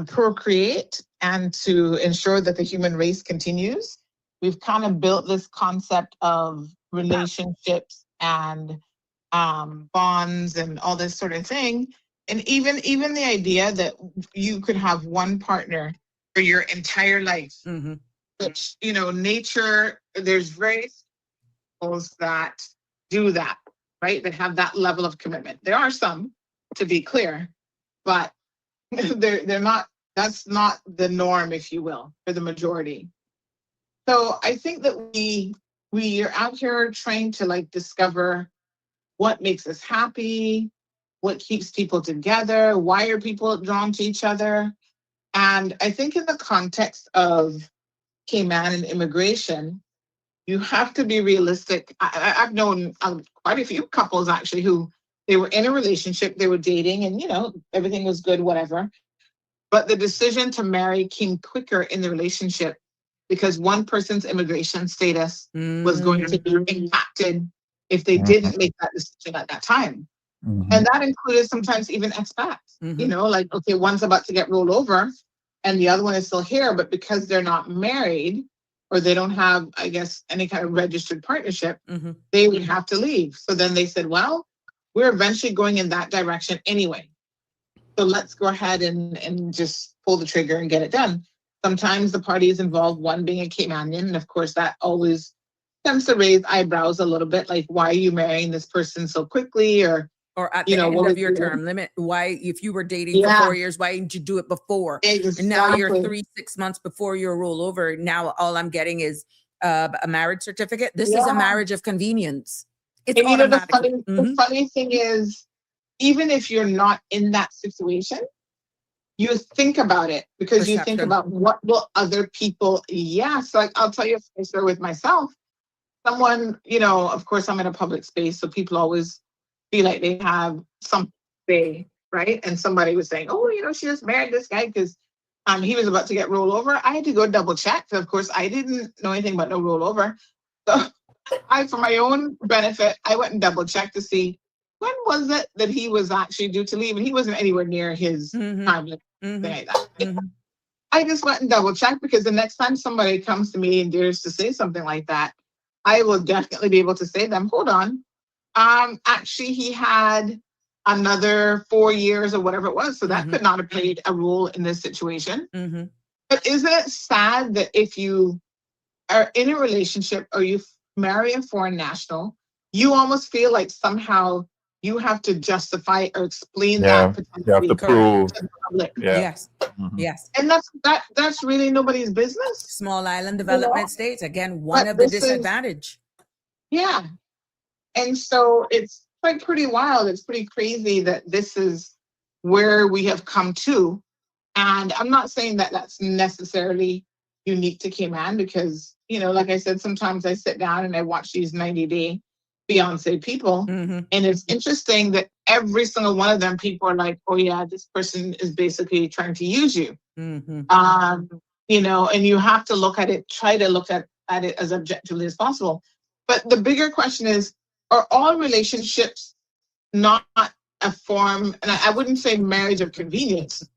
procreate and to ensure that the human race continues. We've kind of built this concept of relationships and bonds and all this sort of thing. And even the idea that you could have one partner for your entire life, which, you know, nature, there's various animals that do that, right? That have that level of commitment. There are some, to be clear, but they're not, that's not the norm, if you will, for the majority. So I think that we are out here trying to like discover what makes us happy, what keeps people together, why are people drawn to each other. And I think in the context of Cayman and immigration, you have to be realistic. I've known quite a few couples actually who they were in a relationship, they were dating, and you know, everything was good, whatever. But the decision to marry came quicker in the relationship because one person's immigration status was going to be impacted if they didn't make that decision at that time. And that included sometimes even expats. You know, like, okay, one's about to get rolled over and the other one is still here, but because they're not married or they don't have, I guess, any kind of registered partnership, they would have to leave. So then they said, well, we're eventually going in that direction anyway. So let's go ahead and just pull the trigger and get it done. Sometimes the parties involved one being a Caymanian, and of course that always tends to raise eyebrows a little bit, like, why are you marrying this person so quickly? Or at the end of your term limit, why, if you were dating for 4 years, why didn't you do it before? Exactly. And now you're 6 months before your rollover. Now all I'm getting is a marriage certificate. This is a marriage of convenience. It's and automatic. The funny thing is, even if you're not in that situation, you think about it because you think about what will other people. Yes, like I'll tell you a story with myself. Someone, you know, of course, I'm in a public space, so people always feel like they have something to say. right? And somebody was saying, oh, she just married this guy because he was about to get rolled over. I had to go double check. Of course, I didn't know anything about no rollover. So for my own benefit, I went and double checked to see when was it that he was actually due to leave, and he wasn't anywhere near his time limit. Like that. I just went and double checked because the next time somebody comes to me and dares to say something like that, I will definitely be able to say to them, hold on. Actually, he had another 4 years or whatever it was. So that could not have played a role in this situation. But isn't it sad that if you are in a relationship or you marry a foreign national, you almost feel like somehow you have to justify or explain that potentially you have to prove to the public. Yes. Yes. And that's really nobody's business. Small island development states, again, one of the disadvantage. Yeah. And so it's like pretty wild. It's pretty crazy that this is where we have come to. And I'm not saying that that's necessarily unique to Cayman because, like I said, sometimes I sit down and I watch these 90-day Beyonce people. And it's interesting that every single one of them, people are like, oh yeah, this person is basically trying to use you. And you have to look at it, try to look at it as objectively as possible. But the bigger question is, are all relationships not a form, and I wouldn't say marriage of convenience,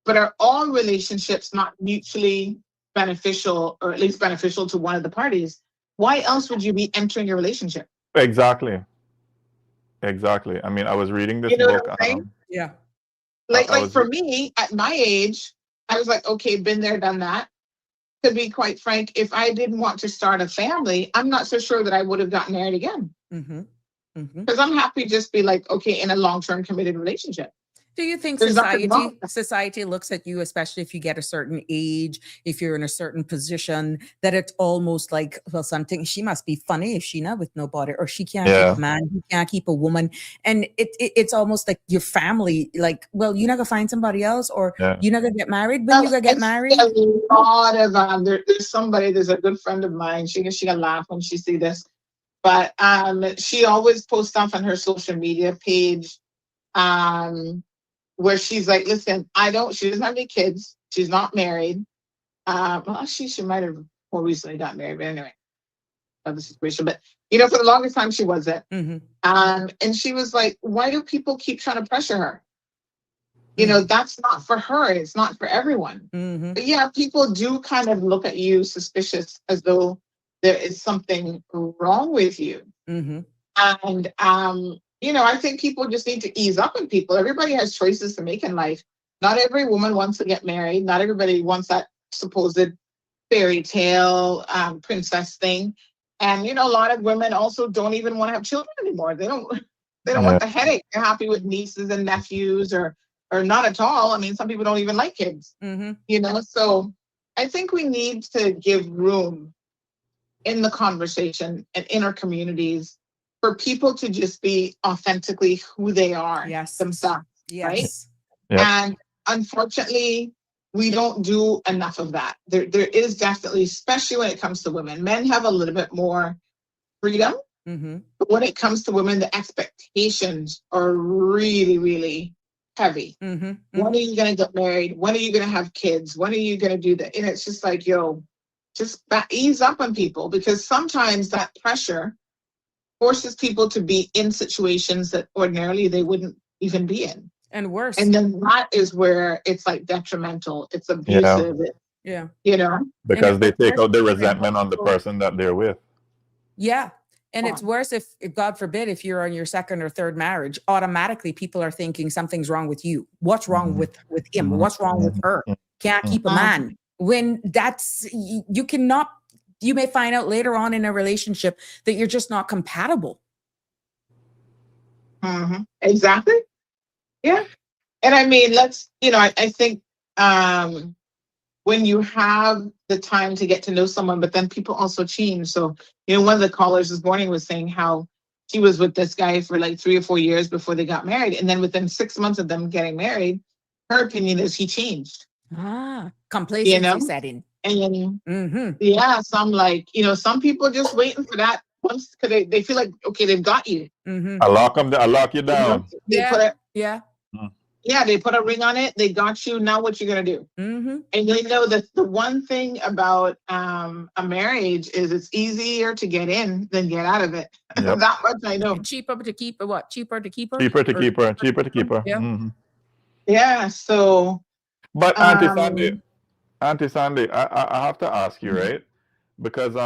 but are all relationships not mutually beneficial, or at least beneficial to one of the parties? Why else would you be entering a relationship? Exactly. I mean, I was reading this book. Yeah. Like for me, at my age, I was like, okay, been there, done that. To be quite frank, if I didn't want to start a family, I'm not so sure that I would have gotten married again. Because I'm happy to just be like, okay, in a long-term committed relationship. Do you think There's nothing wrong with that. society looks at you, especially if you get a certain age, if you're in a certain position, that it's almost like, well, something, she must be funny if she not with nobody, or she can't keep a man, he can't keep a woman. And it's almost like your family, like, well, you're not gonna find somebody else, or you're not gonna get married when you're gonna get married. A lot of there's a good friend of mine, she gonna laugh when she see this, but she always posts stuff on her social media page where she's like, listen, she doesn't have any kids. She's not married. Well, she might have more recently got married, but anyway, other situation. But, for the longest time she wasn't. And she was like, why do people keep trying to pressure her? That's not for her. It's not for everyone. But yeah, people do kind of look at you suspicious as though there is something wrong with you. And, I think people just need to ease up on people. Everybody has choices to make in life. Not every woman wants to get married. Not everybody wants that supposed fairy tale princess thing. And, a lot of women also don't even want to have children anymore. They don't want the headache. They're happy with nieces and nephews or not at all. I mean, some people don't even like kids, So I think we need to give room in the conversation and in our communities for people to just be authentically who they are themselves, right? And unfortunately, we don't do enough of that. There is definitely, especially when it comes to women, men have a little bit more freedom. But when it comes to women, the expectations are really, really heavy. When are you going to get married? When are you going to have kids? When are you going to do that? And it's just like, just ease up on people, because sometimes that pressure forces people to be in situations that ordinarily they wouldn't even be in. And worse. And then that is where it's like detrimental. It's abusive. Because they take out the resentment on the person that they're with. Yeah. And it's worse if, God forbid, if you're on your second or third marriage, automatically people are thinking something's wrong with you. What's wrong with him? What's wrong with her? Can't keep a man. When you may find out later on in a relationship that you're just not compatible. Exactly. Yeah. And I mean, I think when you have the time to get to know someone, but then people also change. So, one of the callers this morning was saying how she was with this guy for like 3 or 4 years before they got married. And then within 6 months of them getting married, her opinion is he changed. Complacency setting. And so I'm like, some people just waiting for that once, because they feel like, okay, they've got you. I lock you down. Yeah, they put a ring on it. They got you. Now what you gonna do? Mm-hmm. And you know that the one thing about a marriage is it's easier to get in than get out of it. Yep. That much I know. Cheaper to keep her. What? Cheaper to keep her. Cheaper to Or- keep her. Cheaper to keep her. Yeah. Mhm. Yeah. So But um, Auntie Sandy, I have to ask you, Mhm. right? Because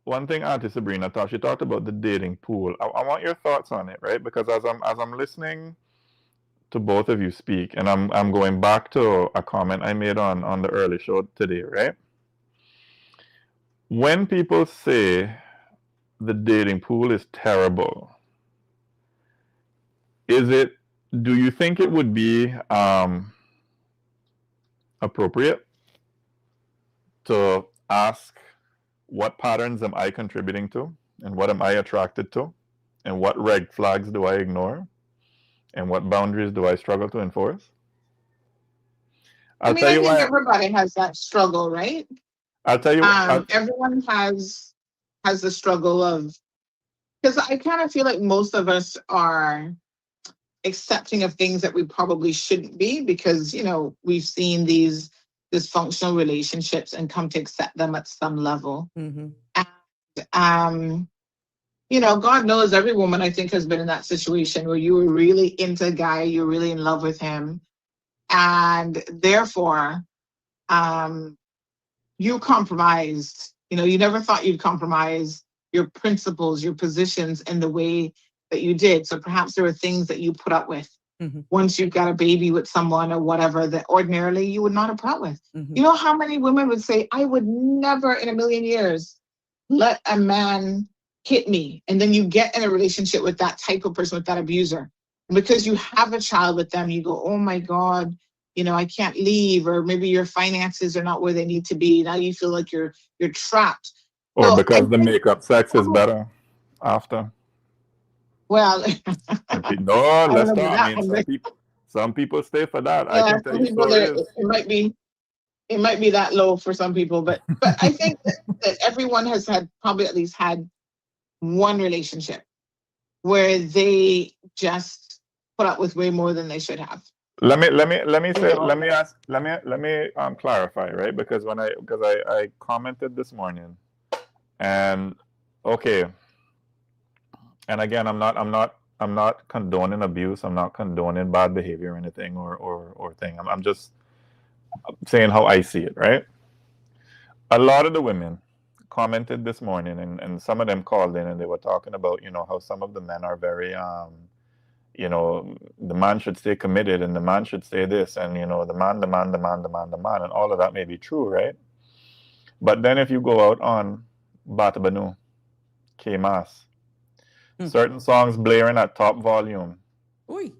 one thing Auntie Sabrina thought, she talked about the dating pool. I want your thoughts on it, right? Because as I'm listening to both of you speak, and I'm going back to a comment I made on the early show today, right? When people say the dating pool is terrible, do you think it would be appropriate to ask, what patterns am I contributing to, and what am I attracted to, and what red flags do I ignore, and what boundaries do I struggle to enforce? I I'll mean, tell I you think why. everybody has that struggle, right? I'll tell you. Everyone has the struggle of, because I kind of feel like most of us are accepting of things that we probably shouldn't be, because we've seen these dysfunctional relationships and come to accept them at some level. Mhm. And God knows every woman, I think, has been in that situation where you were really into a guy, you're really in love with him, and therefore you compromised. You never thought you'd compromise your principles, your positions in the way that you did. So perhaps there were things that you put up with Mhm. once you've got a baby with someone or whatever that ordinarily you would not have put up with. Mhm. You know how many women would say, I would never in a million years let a man hit me. And then you get in a relationship with that type of person, with that abuser. And because you have a child with them, you go, oh my God, I can't leave, or maybe your finances are not where they need to be. Now you feel like you're trapped. Or So I because the think, makeup sex is better after. well, No, I don't let's know about talk. I that mean, one. some people stay for that. I Yeah, can tell some you people there, stories. it might be that low for some people, but I think that everyone has probably at least had one relationship where they just put up with way more than they should have. Let me You say, know, let me clarify, right? Because I commented this morning, and okay, and again, I'm not condoning abuse. I'm not condoning bad behavior or anything, or thing. I'm just saying how I see it, right? A lot of the women commented this morning, and some of them called in, and they were talking about, how some of the men are very the man should stay committed, and the man should say this, and the man, and all of that may be true, right? But then if you go out on Batabanu, K-Mas, certain songs blaring at top volume, Oy.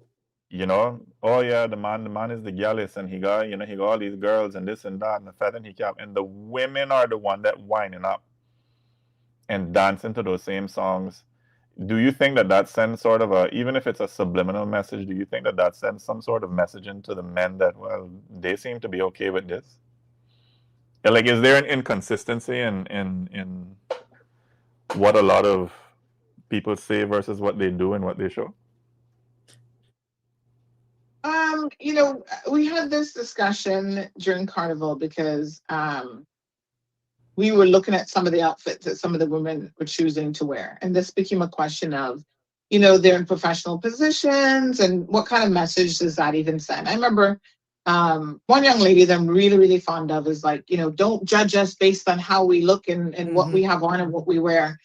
oh yeah, the man is the gallus, and he got all these girls and this and that, and the fat and he cap, and the women are the one that whining up and dancing to those same songs. Do you think that sends sort of even if it's a subliminal message, do you think that sends some sort of message into the men that, well, they seem to be okay with this? Like, is there an inconsistency in what a lot of people say versus what they do and what they show? we had this discussion during Carnival because we were looking at some of the outfits that some of the women were choosing to wear. And this became a question of, they're in professional positions, and what kind of message does that even send? I remember one young lady that I'm really, really fond of is like, don't judge us based on how we look and what we have on and what we wear.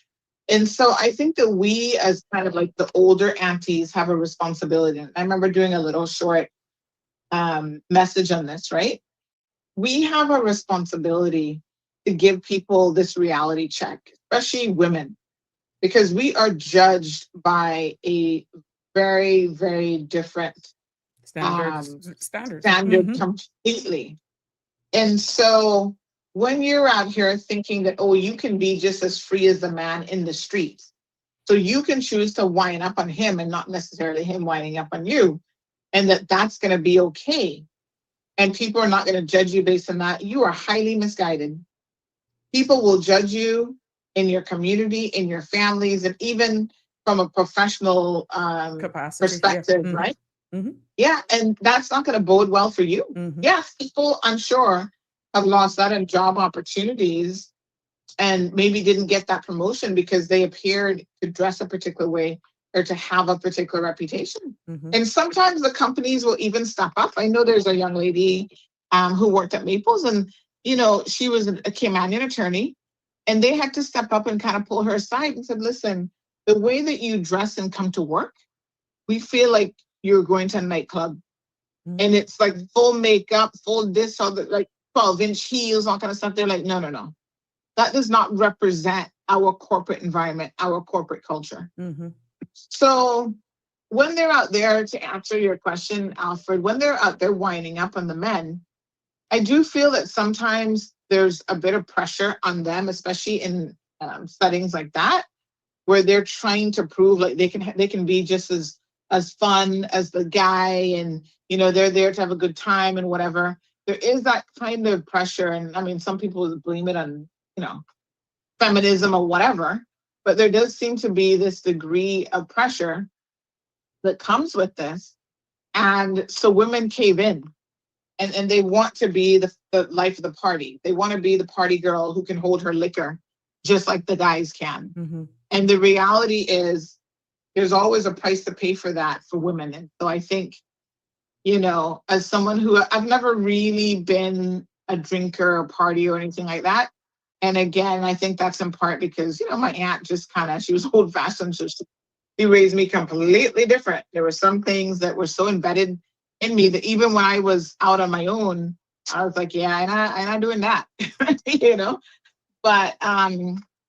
And so I think that we, as kind of like the older aunties, have a responsibility. I remember doing a little short message on this, right? We have a responsibility to give people this reality check, especially women, because we are judged by a very, very different standard completely. And so when you're out here thinking that, oh, you can be just as free as the man in the streets, so you can choose to wind up on him and not necessarily him winding up on you, and that's going to be okay, and people are not going to judge you based on that, you are highly misguided. People will judge you in your community, in your families, and even from a professional capacity perspective, right? Mhm. Yeah, and that's not going to bode well for you. Mhm. Yes, people, I'm sure, have lost out on job opportunities and maybe didn't get that promotion because they appeared to dress a particular way or to have a particular reputation. Mhm. And sometimes the companies will even step up. I know there's a young lady who worked at Maples, and she was a Caymanian attorney, and they had to step up and kind of pull her aside and said, "Listen, the way that you dress and come to work, we feel like you're going to a nightclub, and it's like full makeup, full this, all the like 12-inch heels, all kind of stuff." They're like, "No, no, no. That does not represent our corporate environment, our corporate culture." Mm-hmm. So when they're out there, to answer your question, Alfred, when they're out there winding up on the men, I do feel that sometimes there's a bit of pressure on them, especially in settings like that, where they're trying to prove like they can be just as fun as the guy, and they're there to have a good time and whatever. There is that kind of pressure, and I mean, some people blame it on feminism or whatever, but there does seem to be this degree of pressure that comes with this, and so women cave in, and they want to be the life of the party. They want to be the party girl who can hold her liquor just like the guys can. Mm-hmm. And the reality is there's always a price to pay for that for women. And so I think, as someone who I've never really been a drinker or party or anything like that. And again, I think that's in part because, my aunt just she was old fashioned. So she raised me completely different. There were some things that were so embedded in me that even when I was out on my own, I was like, yeah, I'm not doing that, But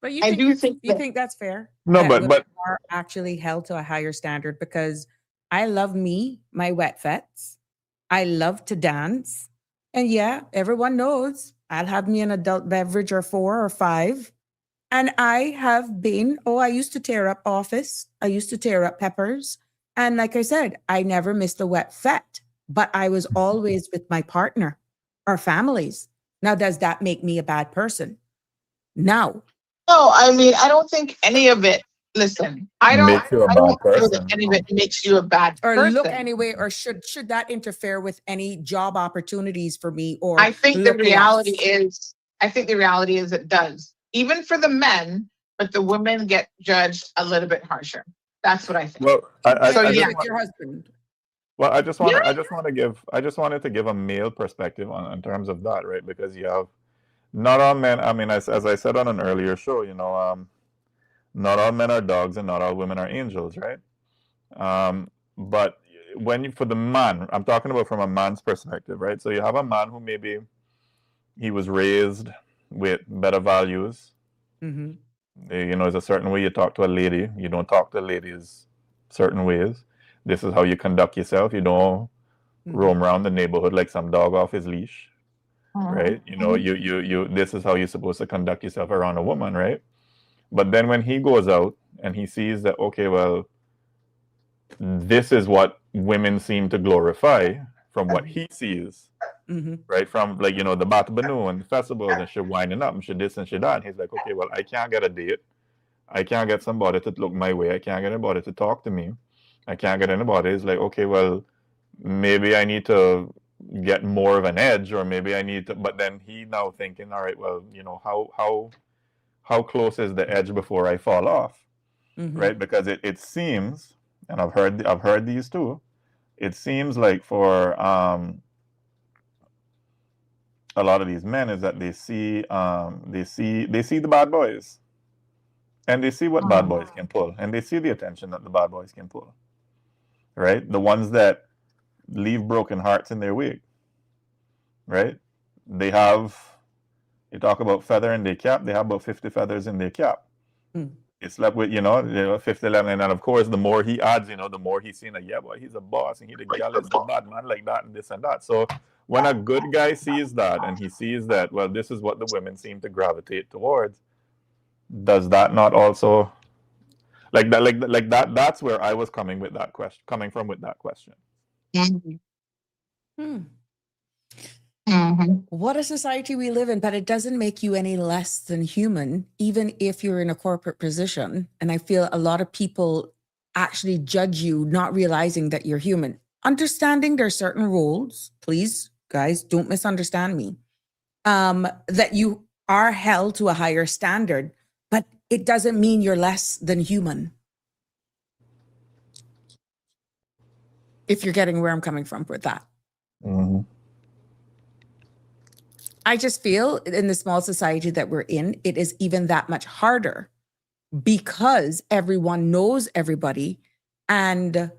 But you I think do think you think that's fair? No, That women but are actually held to a higher standard, because I love my wet vets. I love to dance. And yeah, everyone knows I'll have me an adult beverage or 4 or 5. And I used to tear up Office. I used to tear up Peppers. And like I said, I never missed a wet vet, but I was always with my partner or families. Now, does that make me a bad person? No. no, I mean, I don't think any of it. Listen, I don't. makes you a I bad don't feel that person. any of it makes you a bad Or look person. anyway, or should that interfere with any job opportunities for me, or I think the look reality less? is. I think the reality is it does, even for the men, but the women get judged a little bit harsher. That's what I think. Well, So I Especially just yeah, with want, your husband. well, yeah. I just wanted to give a male perspective on in terms of that, right? Because you have not all men. I mean, as I said on an earlier show, not all men are dogs and not all women are angels, right? But for the man, I'm talking about from a man's perspective, right? So you have a man who maybe he was raised with better values. Mm-hmm. There's a certain way you talk to a lady. You don't talk to ladies certain ways. This is how you conduct yourself. You don't roam around the neighborhood like some dog off his leash, right? You this is how you're supposed to conduct yourself around a woman, right? But then when he goes out and he sees that, okay, well, this is what women seem to glorify from what he sees, Mm-hmm. right? From like, the Bat Banu and the festivals and shit winding up and shit this and shit that. And he's like, okay, well, I can't get a date. I can't get somebody to look my way. I can't get anybody to talk to me. I can't get anybody. It's like, okay, well, maybe I need to get more of an edge, or maybe I need to. But then he now thinking, all right, well, how close is the edge before I fall off, Mm-hmm. right? Because it seems, and I've heard these too. It seems like for a lot of these men is that they see the bad boys, and they see what bad boys can pull, and they see the attention that the bad boys can pull, right? The ones that leave broken hearts in their wake, right? You talk about feather in their cap, they have about 50 feathers in their cap. He slept with, 50, 11, and then of course, the more he adds, the more he's seen like, yeah, boy, he's a boss, and he the gal is the bad man like that, and this and that. So when a good guy sees that, and he sees that, well, this is what the women seem to gravitate towards, does that not also like that? That's where I was coming from with that question. What a society we live in, but it doesn't make you any less than human, even if you're in a corporate position. And I feel a lot of people actually judge you, not realizing that you're human. understanding there's certain rules. Please, guys, don't misunderstand me. That you are held to a higher standard, but it doesn't mean you're less than human. If you're getting where I'm coming from with that. Mm-hmm. I just feel in the small society that we're in, it is even that much harder because everyone knows everybody. And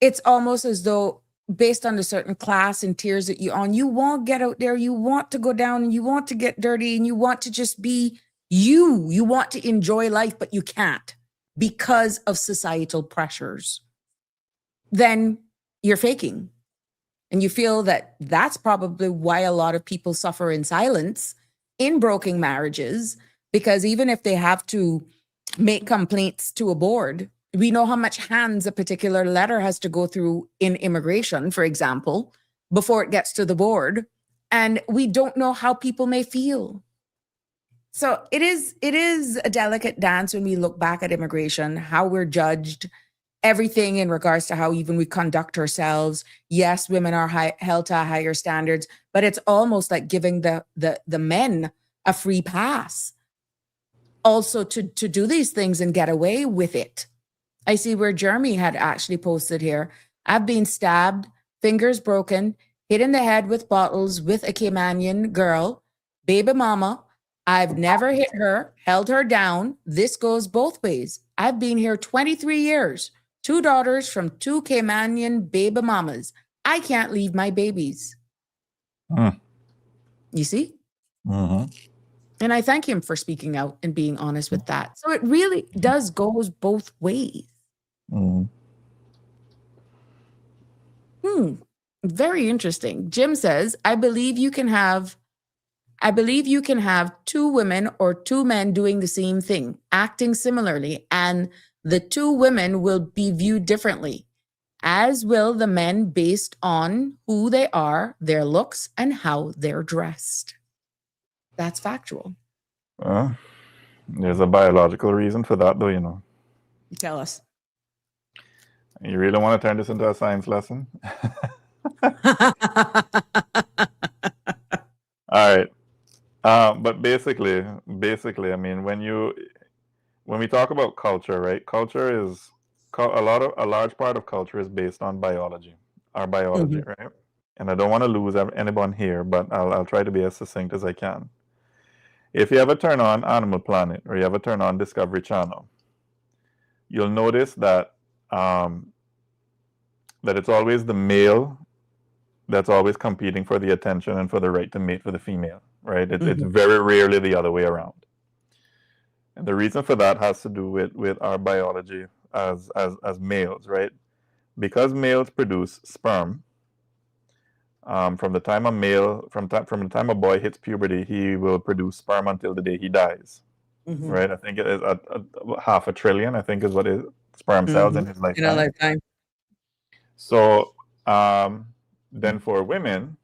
it's almost as though based on the certain class and tiers that you're on, you won't get out there. You want to go down and you want to get dirty and you want to just be you. You want to enjoy life, but you can't because of societal pressures. Then you're faking. And you feel that that's probably why a lot of people suffer in silence in broken marriages, because even if they have to make complaints to a board, we know how much hands a particular letter has to go through in immigration, for example, before it gets to the board. And we don't know how people may feel. So it is a delicate dance when we look back at immigration, how we're judged, everything in regards to how even we conduct ourselves. Yes, women are held to higher standards, but it's almost like giving the men a free pass also to do these things and get away with it. I see where Jeremy had actually posted here. I've been stabbed, fingers broken, hit in the head with bottles with a Caymanian girl, baby mama. I've never hit her, held her down. This goes both ways. I've been here 23 years. 2 daughters from 2 Caymanian baby mamas. I can't leave my babies. You see? Mm-hmm. And I thank him for speaking out and being honest with that. So it really does goes both ways. Mm-hmm. Very interesting. Jim says, I believe you can have 2 women or 2 men doing the same thing, acting similarly, and the 2 women will be viewed differently, as will the men based on who they are, their looks, and how they're dressed. That's factual. There's a biological reason for that, though, you know. Tell us. You really want to turn this into a science lesson? All right. But basically, I mean, when we talk about culture, right? Culture is a large part of culture is based on biology, our biology, right? And I don't want to lose anyone here, but I'll try to be as succinct as I can. If you ever turn on Animal Planet or you ever turn on Discovery Channel, you'll notice that that it's always the male that's always competing for the attention and for the right to mate for the female, right? It's very rarely the other way around. And the reason for that has to do with our biology as males, right? Because males produce sperm, from the time the time a boy hits puberty, he will produce sperm until the day he dies, right? I think it is a 500 billion, I think is what is sperm cells in his lifetime. In a lifetime. So then for women,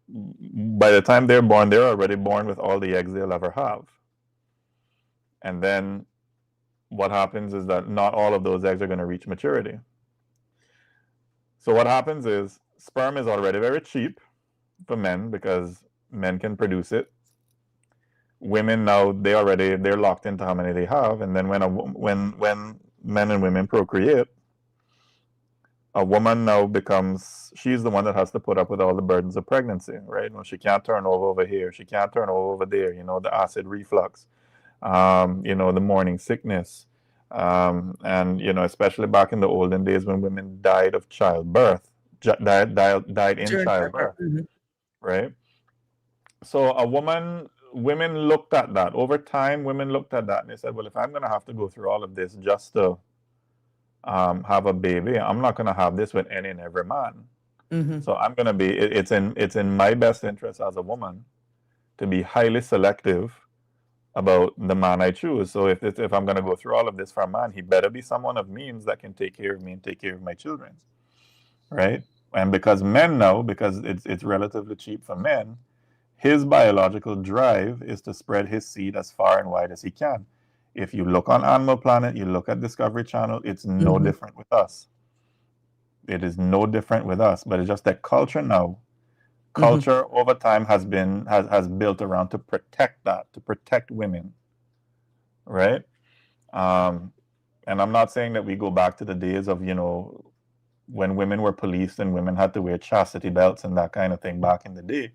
by the time they're born, they're already born with all the eggs they'll ever have. And then what happens is that not all of those eggs are going to reach maturity. So what happens is sperm is already very cheap for men because men can produce it. Women now, they're locked into how many they have. And then when men and women procreate, a woman now she's the one that has to put up with all the burdens of pregnancy, right? You know, she can't turn over here. She can't turn over there. You know, the acid reflux, you know, the morning sickness. And, you know, especially back in the olden days when women died of childbirth, died in childbirth, right? So women looked at that. Over time, women looked at that and they said, well, if I'm going to have to go through all of this just to have a baby, I'm not going to have this with any and every man. So I'm going to be, it's in my best interest as a woman to be highly selective about the man I choose. So if I'm going to go through all of this for a man, he better be someone of means that can take care of me and take care of my children, right? And because it's relatively cheap for men, his biological drive is to spread his seed as far and wide as he can. If you look on Animal Planet, you look at Discovery Channel, it's no different with us. It is no different with us, but it's just that culture now, Mm-hmm. culture over time has built around to protect that, to protect women, right? And I'm not saying that we go back to the days of, when women were policed and women had to wear chastity belts and that kind of thing back in the day.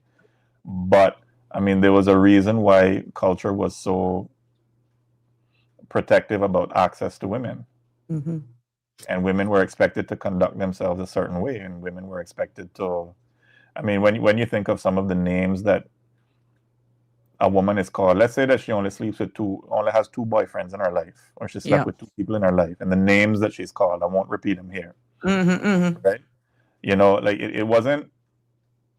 But I mean, there was a reason why culture was so protective about access to women. Mm-hmm. And women were expected to conduct themselves a certain way, and women were expected to. I mean, when you think of some of the names that a woman is called, let's say that she only has two boyfriends in her life, or she slept Yeah. with two people in her life, and the names that she's called, I won't repeat them here, Mm-hmm. Mm-hmm. right? Like it wasn't.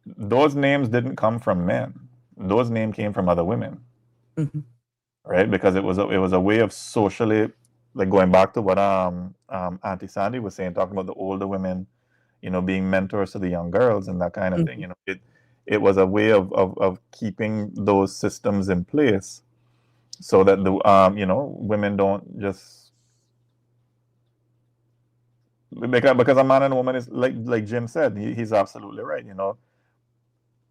Those names didn't come from men. Those names came from other women, Mm-hmm. right? Because it was a way of socially, like going back to what Auntie Sandy was saying, talking about the older women, being mentors to the young girls and that kind of thing. It was a way of keeping those systems in place so that the women don't just, because a man and a woman is like Jim said, he's absolutely right.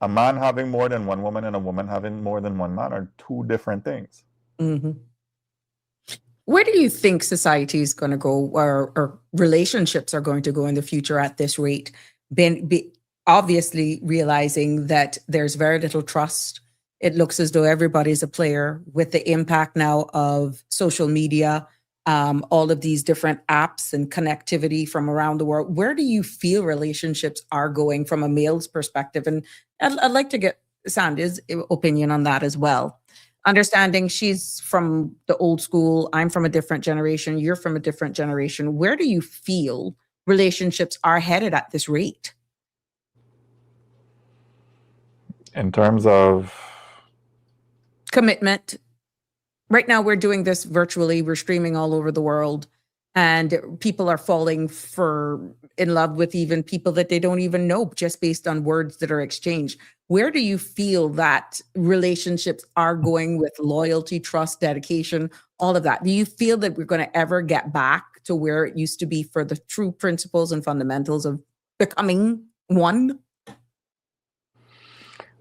A man having more than one woman and a woman having more than one man are two different things. Mm-hmm. Where do you think society is going to go, or relationships are going to go in the future at this rate? Obviously realizing that there's very little trust. It looks as though everybody's a player with the impact now of social media, all of these different apps and connectivity from around the world. Where do you feel relationships are going from a male's perspective? And I'd like to get Sandy's opinion on that as well. Understanding she's from the old school, I'm from a different generation, you're from a different generation. Where do you feel relationships are headed at this rate? In terms of commitment. Right now, we're doing this virtually. We're streaming all over the world, and people are falling in love with even people that they don't even know just based on words that are exchanged. Where do you feel that relationships are going with loyalty, trust, dedication, all of that? Do you feel that we're going to ever get back to where it used to be for the true principles and fundamentals of becoming one?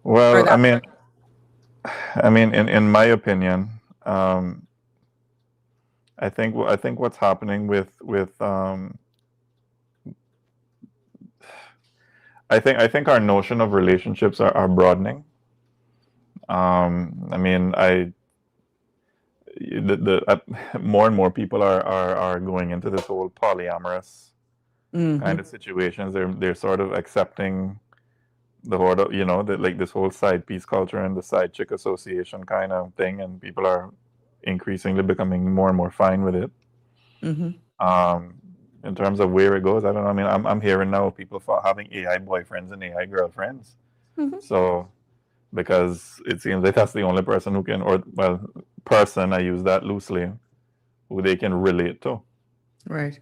well, I mean, in my opinion, I think what's happening with I think our notion of relationships are broadening. I mean, more and more people are going into this whole polyamorous kind of situations. They're sort of accepting the whole, this whole side piece culture and the side chick association kind of thing, and people are increasingly becoming more and more fine with it. In terms of where it goes, I don't know. I mean, I'm hearing now people having AI boyfriends and AI girlfriends. So, because it seems like that's the only person who can, person, I use that loosely, who they can relate to. Right.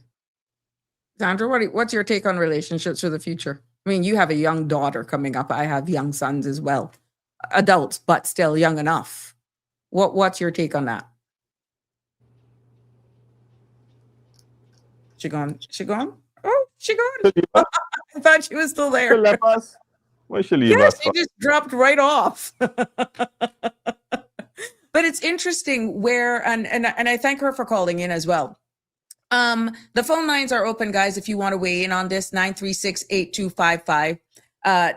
Sandra, what's your take on relationships for the future? I mean, you have a young daughter coming up. I have young sons as well. Adults, but still young enough. What's your take on that? She gone? Oh, she gone. I thought she was still there. She left us. Why she leave us? She just dropped right off. But it's interesting where, and I thank her for calling in as well. The phone lines are open, guys, if you want to weigh in on this, 936-8255,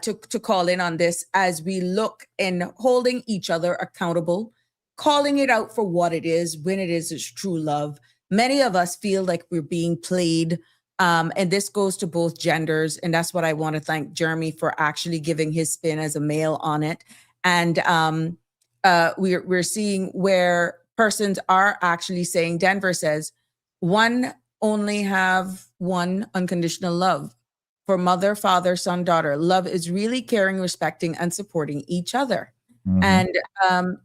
to call in on this as we look in holding each other accountable, calling it out for what it is, when it is true love. Many of us feel like we're being played, and this goes to both genders, and that's what I want to thank Jeremy for actually giving his spin as a male on it. And we're seeing where persons are actually saying, Denver says, one only have one unconditional love for mother, father, son, daughter. Love is really caring, respecting, and supporting each other. And, and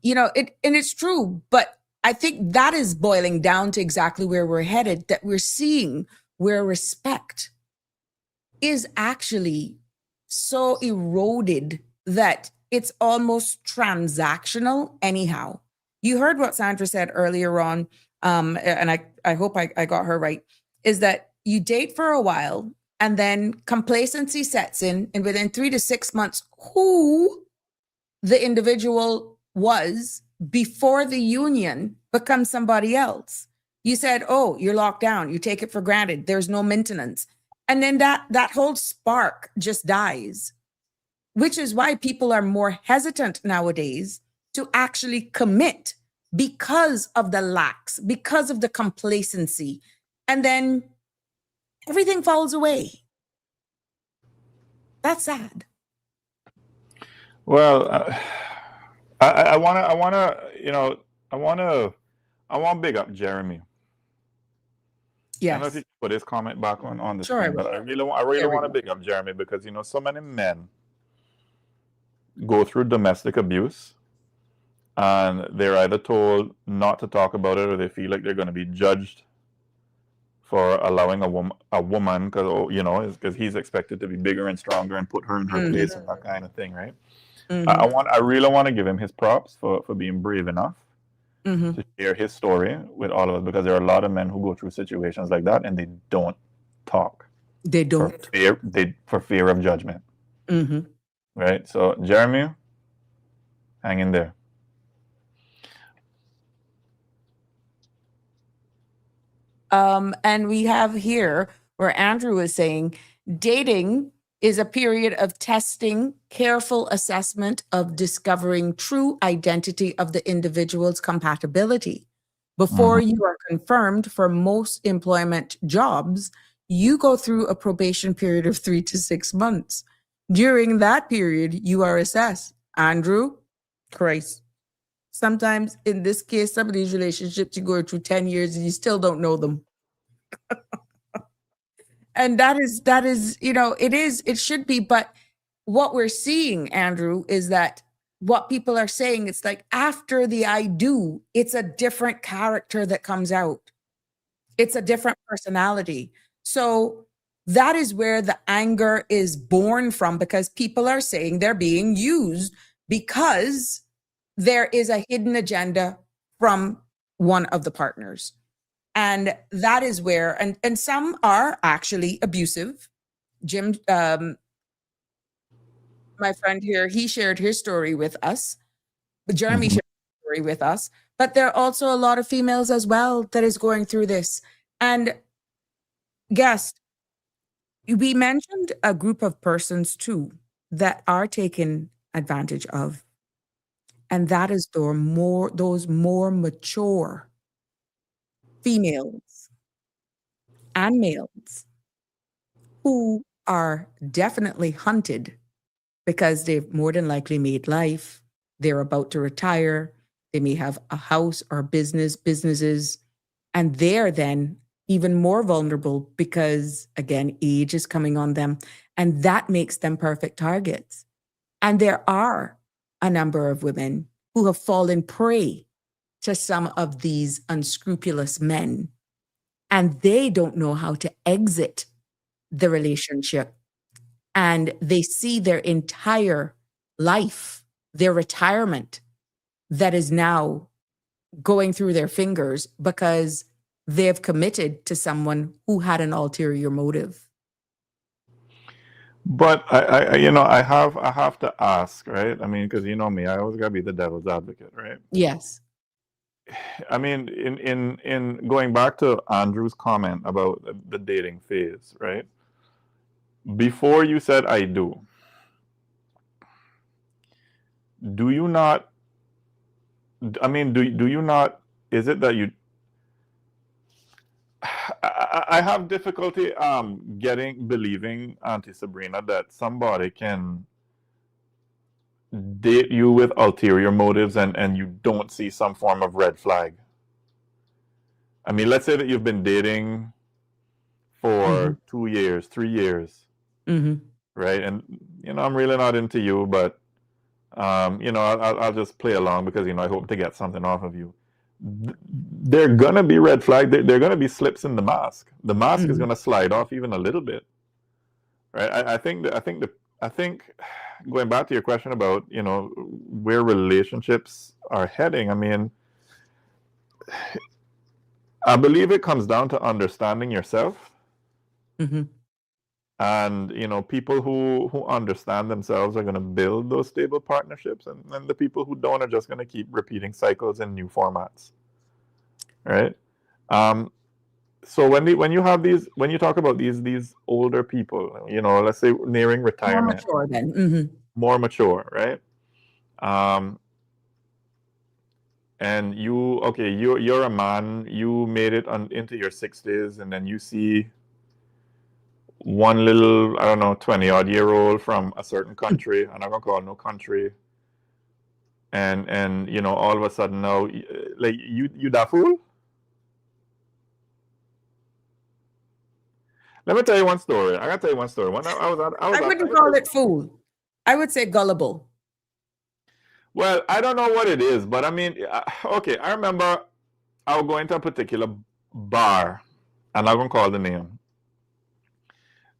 it's true, but I think that is boiling down to exactly where we're headed, that we're seeing where respect is actually so eroded that it's almost transactional anyhow. You heard what Sandra said earlier on, and I hope I got her right, is that you date for a while, And then complacency sets in, and within 3 to 6 months, who the individual was before the union becomes somebody else. You said, oh, you're locked down. You take it for granted. There's no maintenance. And then that whole spark just dies, which is why people are more hesitant nowadays to actually commit because of the lax, because of the complacency. And then everything falls away. That's sad. Well, I want to big up Jeremy. I don't know if Yes. you put his comment back on the Sure, I screen, but will. I really There we want to go. big up Jeremy because so many men go through domestic abuse and they're either told not to talk about it or they feel like they're going to be judged for allowing a woman because he's expected to be bigger and stronger and put her in her place and that kind of thing, right? I really want to give him his props for being brave enough to share his story with all of us, because there are a lot of men who go through situations like that and they don't talk. They don't. For fear of judgment. Right? So Jeremy, hang in there. And we have here where Andrew is saying dating is a period of testing, careful assessment of discovering true identity of the individual's compatibility. Before you are confirmed for most employment jobs, you go through a probation period of 3 to 6 months. During that period, you are assessed. Andrew, Christ. Sometimes in this case, some of these relationships, you go through 10 years and you still don't know them. And that is, it should be. But what we're seeing, Andrew, is that what people are saying, it's like after the I do, it's a different character that comes out. It's a different personality. So that is where the anger is born from, because people are saying they're being used because there is a hidden agenda from one of the partners. And that is where, and some are actually abusive. Jim, my friend here, he shared his story with us. Jeremy shared his story with us. But there are also a lot of females as well that is going through this. And guest, we mentioned a group of persons too that are taken advantage of. And that is those more mature females and males who are definitely hunted because they've more than likely made life. They're about to retire. They may have a house or businesses, and they're then even more vulnerable because, again, age is coming on them, and that makes them perfect targets. And there are a number of women who have fallen prey to some of these unscrupulous men, and they don't know how to exit the relationship. And they see their entire life, their retirement, that is now going through their fingers because they've committed to someone who had an ulterior motive. But I have to ask, right? I mean, because you know me, I always gotta be the devil's advocate, right? Yes. I mean, in going back to Andrew's comment about the dating phase, right? Before you said I do you not? I mean, do you not? Is it that you? I have difficulty believing, Auntie Sabrina, that somebody can date you with ulterior motives and you don't see some form of red flag. I mean, let's say that you've been dating for 2 years, 3 years, right? And I'm really not into you, but I'll just play along because I hope to get something off of you. They're gonna be red flag. They're gonna be slips in the mask. The mask is gonna slide off even a little bit, right? I think going back to your question about where relationships are heading. I mean, I believe it comes down to understanding yourself And people who understand themselves are going to build those stable partnerships, and the people who don't are just going to keep repeating cycles in new formats, right? So when you talk about these older people, let's say nearing More retirement, mature then. Mm-hmm. more mature, right? And you're a man, you made it into your 60s, and then you see one little, I don't know, 20-odd-year-old from a certain country, I'm not gonna call it no country, and all of a sudden now, like you that fool. Let me tell you one story. I gotta tell you one story. When I wouldn't call it fool. I would say gullible. Well, I don't know what it is, but I mean, okay, I remember I was going to a particular bar, I'm not gonna call the name,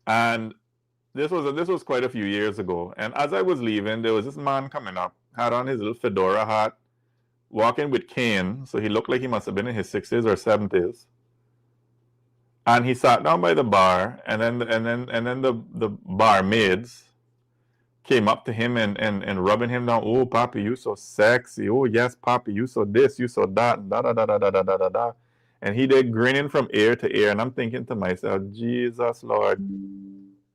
and this was quite a few years ago. And as I was leaving, there was this man coming up, had on his little fedora hat, walking with cane, so he looked like he must have been in his 60s or 70s. And he sat down by the bar, and then the barmaids came up to him and rubbing him down. Oh, Papi, you so sexy. Oh, yes, Papi, you so this, you so that, da da da da da da da da da. And he did grinning from ear to ear, and I'm thinking to myself, Jesus Lord,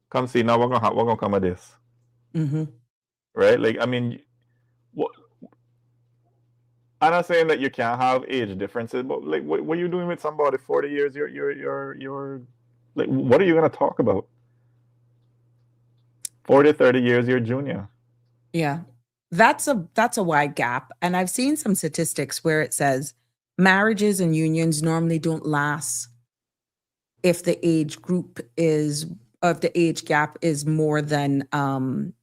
come see now, we're gonna come at this, Mm-hmm. right? Like, I mean, what? I'm not saying that you can't have age differences, but like, what are you doing with somebody 40 years? You're like, what are you gonna talk about? 40, 30 years, you're junior. Yeah. That's a wide gap. And I've seen some statistics where it says marriages and unions normally don't last if the age gap is more than 10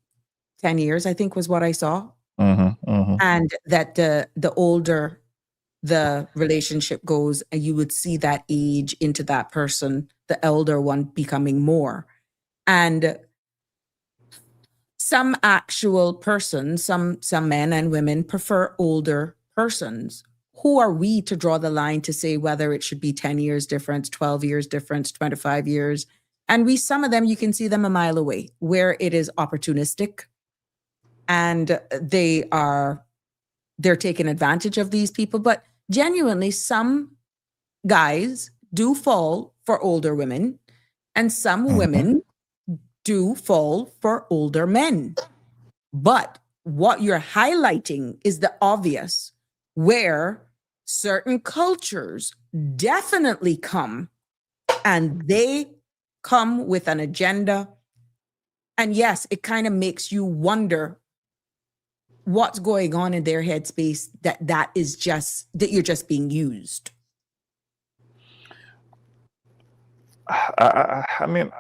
years, I think was what I saw. Mm-hmm, mm-hmm. And that the older the relationship goes, and you would see that age into that person, the elder one becoming more. And some actual persons, some men and women prefer older persons. Who are we to draw the line to say whether it should be 10 years difference, 12 years difference, 25 years? And some of them, you can see them a mile away, where it is opportunistic and they're taking advantage of these people. But genuinely, some guys do fall for older women, and some women do fall for older men. But what you're highlighting is the obvious, where certain cultures definitely come, and they come with an agenda. And yes, it kind of makes you wonder what's going on in their headspace, that you're just being used. I mean,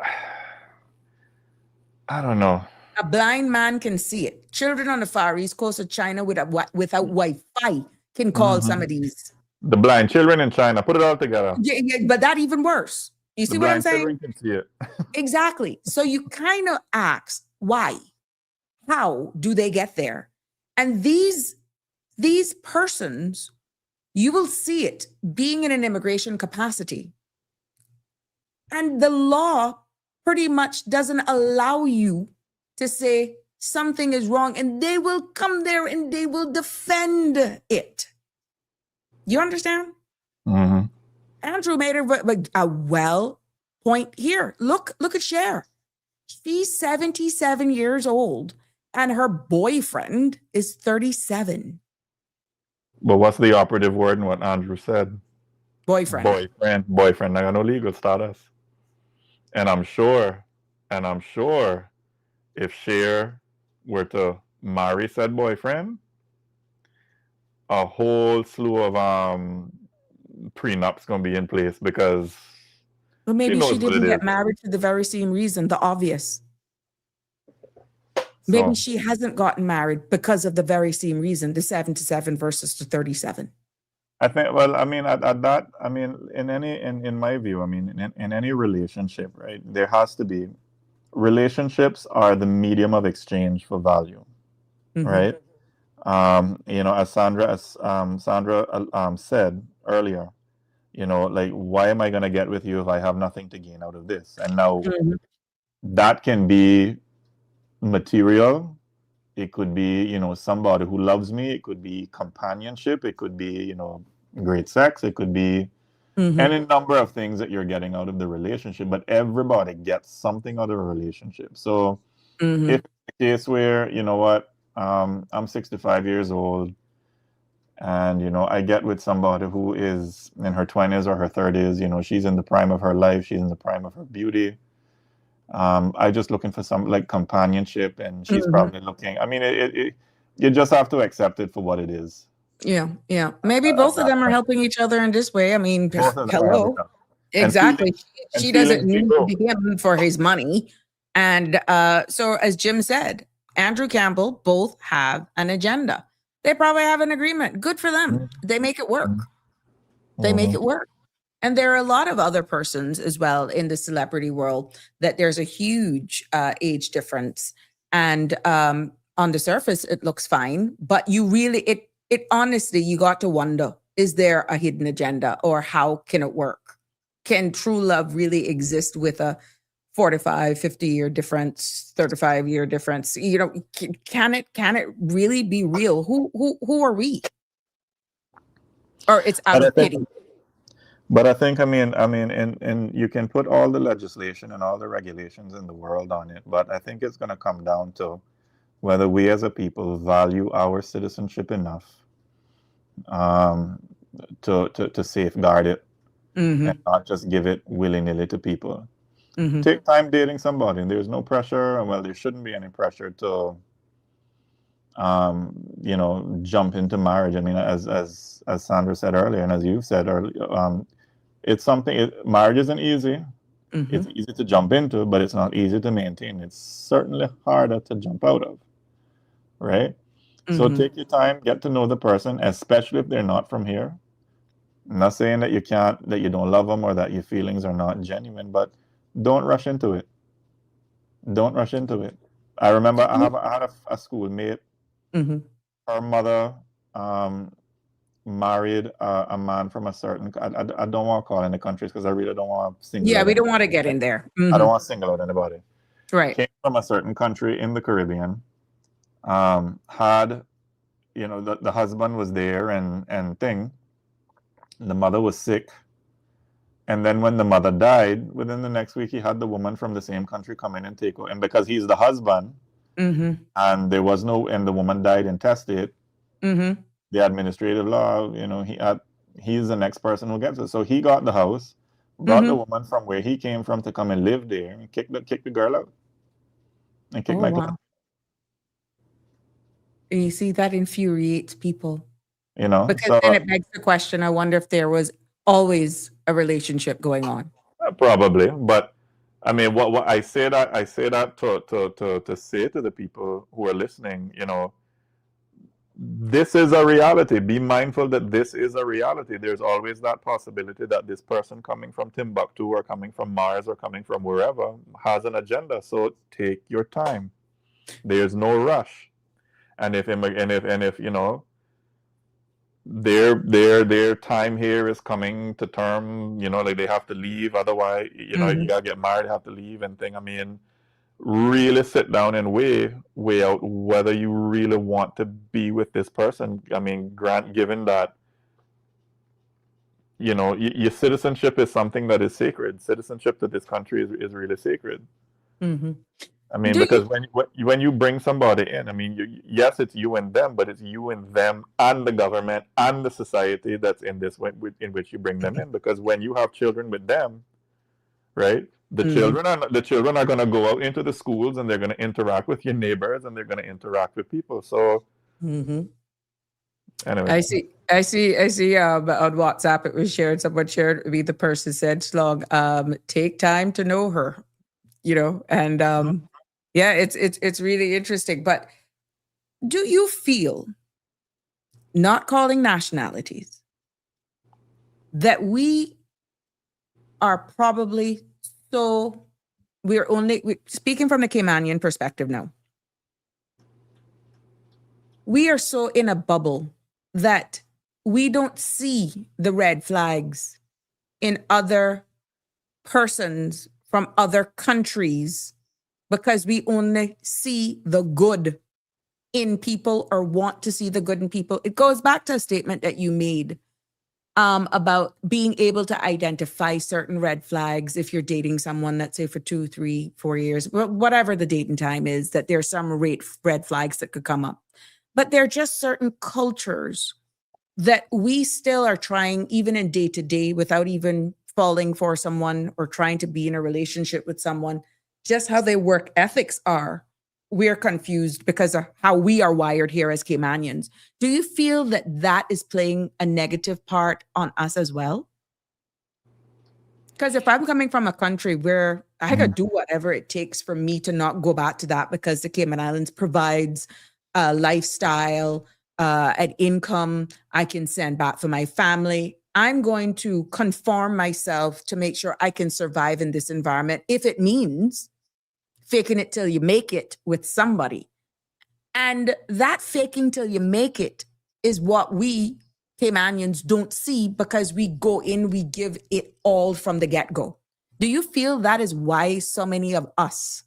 I don't know. A blind man can see it. Children on the Far East Coast of China without Wi-Fi can call some of these. The blind children in China, put it all together. Yeah, but that even worse. You see what I'm saying? Children can see it. Exactly. So you kind of ask, why? How do they get there? And these persons, you will see it being in an immigration capacity. And the law pretty much doesn't allow you to say something is wrong, and they will come there and they will defend it. You understand? Mm-hmm. Andrew made a well point here. Look at Cher. She's 77 years old and her boyfriend is 37. But what's the operative word in what Andrew said? Boyfriend. Boyfriend. I got no legal status. And I'm sure if Cher were to marry said boyfriend, a whole slew of prenups gonna be in place, because Well, maybe she didn't get married for the very same reason, the obvious. Maybe she hasn't gotten married because of the very same reason, the 77 versus the 37. I think, well, I mean, at that, I mean, in my view, I mean, in any relationship, right, there has to be, relationships are the medium of exchange for value, right? As Sandra said earlier, like, why am I going to get with you if I have nothing to gain out of this? And now that can be material. It could be, you know, somebody who loves me. It could be companionship. It could be, you know, great sex. It could be any number of things that you're getting out of the relationship. But everybody gets something out of a relationship. So if it's a case where, you know what, I'm 65 years old, and you know I get with somebody who is in her 20s or her 30s, you know, she's in the prime of her life, she's in the prime of her beauty. I just looking for some like companionship, and she's probably looking. I mean, you just have to accept it for what it is. Yeah, yeah. Maybe both of That them are point. helping each other in this way. I mean, Both of them are having hello. that. And Exactly. and She doesn't feelings do need grow. him for his money. And so, as Jim said, Andrew Campbell both have an agenda. They probably have an agreement. Good for them. They make it work. They make it work. And there are a lot of other persons as well in the celebrity world that there's a huge age difference. And on the surface, it looks fine. But you really, it honestly, you got to wonder, is there a hidden agenda, or how can it work? Can true love really exist with a 45, 50-year difference, 35-year difference? You know, can it really be real? Who are we? Or it's out of pity. But I think, I mean, and you can put all the legislation and all the regulations in the world on it, but I think it's going to come down to whether we as a people value our citizenship enough to safeguard it and not just give it willy-nilly to people. Take time dating somebody, and there's no pressure. Well, there shouldn't be any pressure to, you know, jump into marriage. I mean, as Sandra said earlier, and as you said earlier, it's something. Marriage isn't easy. It's easy to jump into, but it's not easy to maintain. It's certainly harder to jump out of, right? So take your time, get to know the person, especially if they're not from here. I'm not saying that you can't, that you don't love them, or that your feelings are not genuine, but don't rush into it. Don't rush into it. I remember I had a schoolmate. Her mother married a man from a certain. I don't want to call any countries because I really don't want to single. Yeah, out we don't anybody. want to get in there. I don't want to single out anybody. Right. Came from a certain country in the Caribbean. Had, you know, the husband was there and thing. The mother was sick. And then when the mother died, within the next week, he had the woman from the same country come in and take over. And because he's the husband, and there was no, and the woman died intestate, the administrative law, you know, he's the next person who gets it. So he got the house, brought the woman from where he came from to come and live there, and kicked the girl out. And kicked my client. You see, that infuriates people. You know, because then it begs the question, I wonder if there was always a relationship going on. Probably, but I mean, what I say that to say to the people who are listening, you know, this is a reality. Be mindful that this is a reality. There's always that possibility that this person coming from Timbuktu or coming from Mars or coming from wherever has an agenda. So take your time. There's no rush. And if you know, their time here is coming to term, you know, like they have to leave, otherwise, you know, you gotta get married, have to leave and thing. I mean, really sit down and weigh out whether you really want to be with this person. I mean, given that, you know, your citizenship is something that is sacred. Citizenship to this country is really sacred. I mean, because when you bring somebody in, I mean, yes, it's you and them, but it's you and them and the government and the society that's in this in which you bring them in. Because when you have children with them, right, the children are going to go out into the schools, and they're going to interact with your neighbors, and they're going to interact with people. So anyway, I see. On WhatsApp, it was shared. Someone shared with me. The person said, "Slog, take time to know her." You know, and yeah, it's really interesting. But do you feel, not calling nationalities, that we are probably we're speaking from the Caymanian perspective now. We are so in a bubble that we don't see the red flags in other persons from other countries because we only see the good in people or want to see the good in people. It goes back to a statement that you made about being able to identify certain red flags if you're dating someone, let's say for 2, 3, 4 years, whatever the dating time is, that there's some red flags that could come up. But there are just certain cultures that we still are trying, even in day to day, without even falling for someone or trying to be in a relationship with someone, just how their work ethics are. We're confused because of how we are wired here as Caymanians. Do you feel that that is playing a negative part on us as well? Because if I'm coming from a country where I could do whatever it takes for me to not go back to that, because the Cayman Islands provides a lifestyle, an income I can send back for my family, I'm going to conform myself to make sure I can survive in this environment if it means faking it till you make it with somebody. And that faking till you make it is what we Caymanians don't see, because we go in, we give it all from the get-go. Do you feel that is why so many of us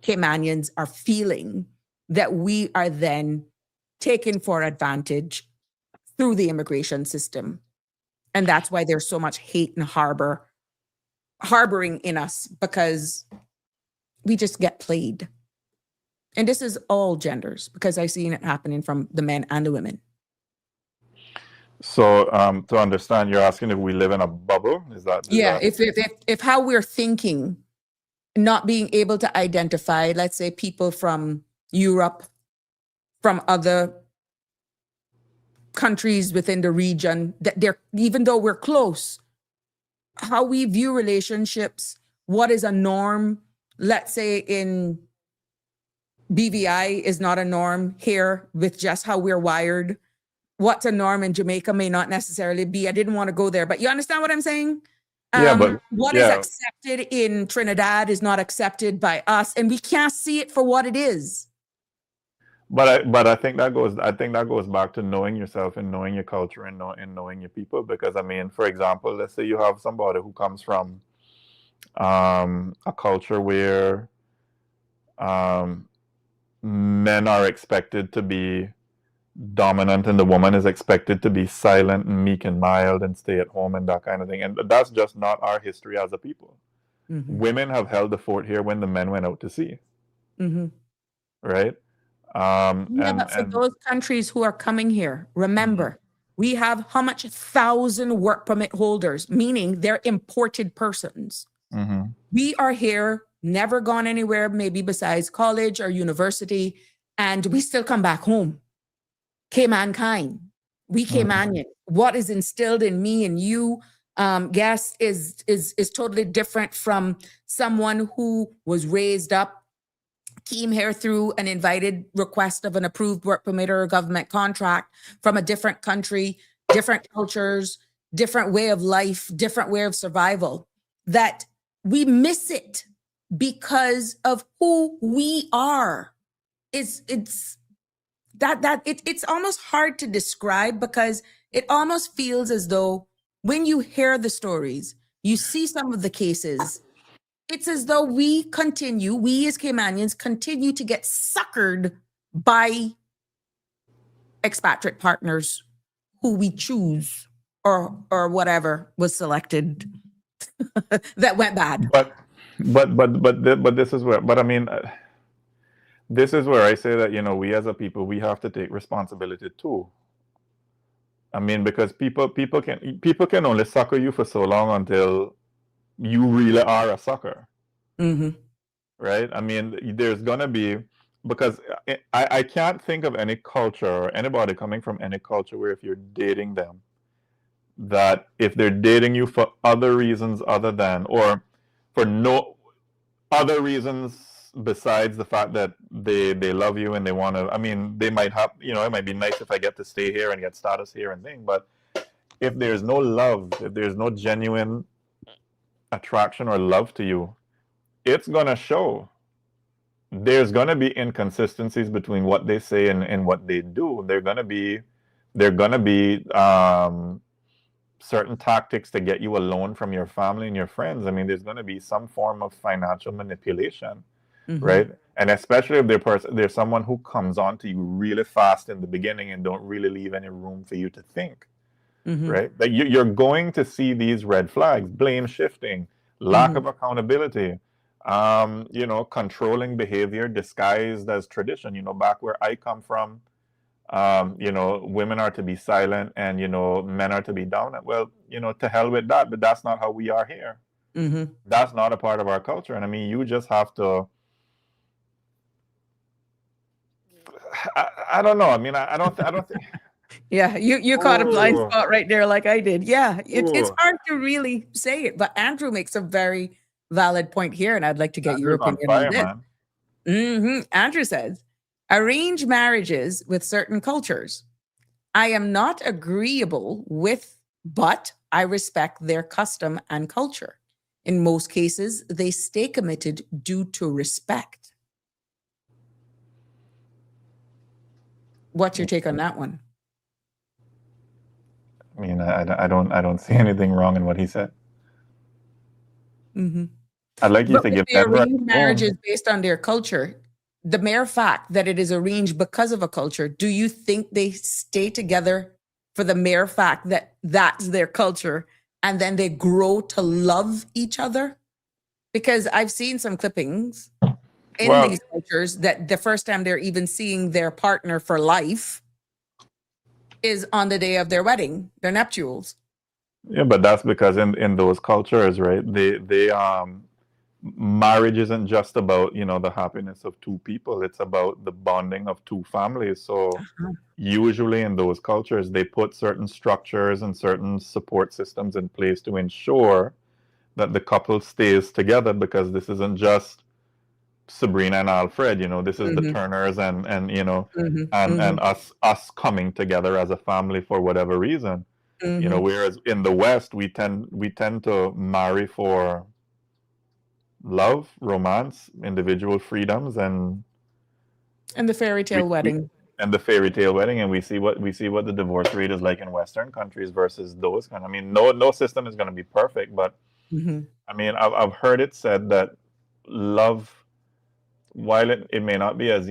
Caymanians are feeling that we are then taken for advantage through the immigration system? And that's why there's so much hate and harboring in us, because we just get played. And this is all genders, because I've seen it happening from the men and the women. So to understand, you're asking if we live in a bubble? Is that? If how we're thinking, not being able to identify, let's say, people from Europe, from other countries within the region, that they're, even though we're close, how we view relationships, what is a norm, let's say in BVI is not a norm here with just how we're wired. What's a norm in Jamaica may not necessarily be. I didn't want to go there, but you understand what I'm saying? What is accepted in Trinidad is not accepted by us, and we can't see it for what it is. But I think that goes back to knowing yourself and knowing your culture and knowing your people. Because I mean, for example, let's say you have somebody who comes from a culture where men are expected to be dominant and the woman is expected to be silent and meek and mild and stay at home and that kind of thing. And that's just not our history as a people. Women have held the fort here when the men went out to sea. Right? But for those countries who are coming here, remember, we have how much 1,000 work permit holders, meaning they're imported persons. We are here, never gone anywhere, maybe besides college or university, and we still come back home. Caymankind, we Caymanian. What is instilled in me and you, guess, is totally different from someone who was raised up, came here through an invited request of an approved work permit or a government contract from a different country, different cultures, different way of life, different way of survival, that we miss it because of who we are. It's almost hard to describe, because it almost feels as though when you hear the stories, you see some of the cases, it's as though we as Caymanians continue to get suckered by expatriate partners who we choose or whatever was selected that went bad. But this is where, but I mean, this is where I say that, you know, we as a people, we have to take responsibility too. I mean, because people can only sucker you for so long until you really are a sucker. Right? I mean, there's gonna be, because I can't think of any culture or anybody coming from any culture where if you're dating them, that if they're dating you for other reasons other than, or for no other reasons besides the fact that they love you and they want to, I mean, they might have, you know, it might be nice if I get to stay here and get status here and thing, but if there's no love, if there's no genuine attraction or love to you, it's gonna show. There's gonna be inconsistencies between what they say and what they do. They're gonna be certain tactics to get you a loan from your family and your friends. I mean, there's gonna be some form of financial manipulation. right? And especially if there's someone who comes on to you really fast in the beginning and don't really leave any room for you to think, right? That you're going to see these red flags: blame shifting, lack of accountability, controlling behavior disguised as tradition. Back where I come from, women are to be silent and, men are to be down. Well, to hell with that, but that's not how we are here. That's not a part of our culture. And I mean, you just have to, I don't know. I mean, I don't think. Yeah, you caught a blind Ooh. spot right there, like I did. Yeah, it's Ooh. hard to really say it, but Andrew makes a very valid point here, and I'd like to get your Andrew's on opinion fire, on this. man. Andrew says, arrange marriages with certain cultures. I am not agreeable with, but I respect their custom and culture. In most cases, they stay committed due to respect. What's your take on that one? I mean, I don't see anything wrong in what he said. I'd like you But to if give they Denver. arrange marriages based on their culture, the mere fact that it is arranged because of a culture, do you think they stay together for the mere fact that that's their culture and then they grow to love each other? Because I've seen some clippings in these cultures that the first time they're even seeing their partner for life is on the day of their wedding, their nuptials. Yeah, but that's because in those cultures, right? They marriage isn't just about, the happiness of two people. It's about the bonding of two families. So usually in those cultures, they put certain structures and certain support systems in place to ensure that the couple stays together, because this isn't just Sabrina and Alfred, this is the Turners and us coming together as a family for whatever reason. Whereas in the West, we tend to marry for love, romance, individual freedoms, and the fairy tale wedding. And the fairy tale wedding, and we see what the divorce rate is like in Western countries versus those kind. I mean, no system is going to be perfect, but I mean, I've heard it said that love, while it may not be as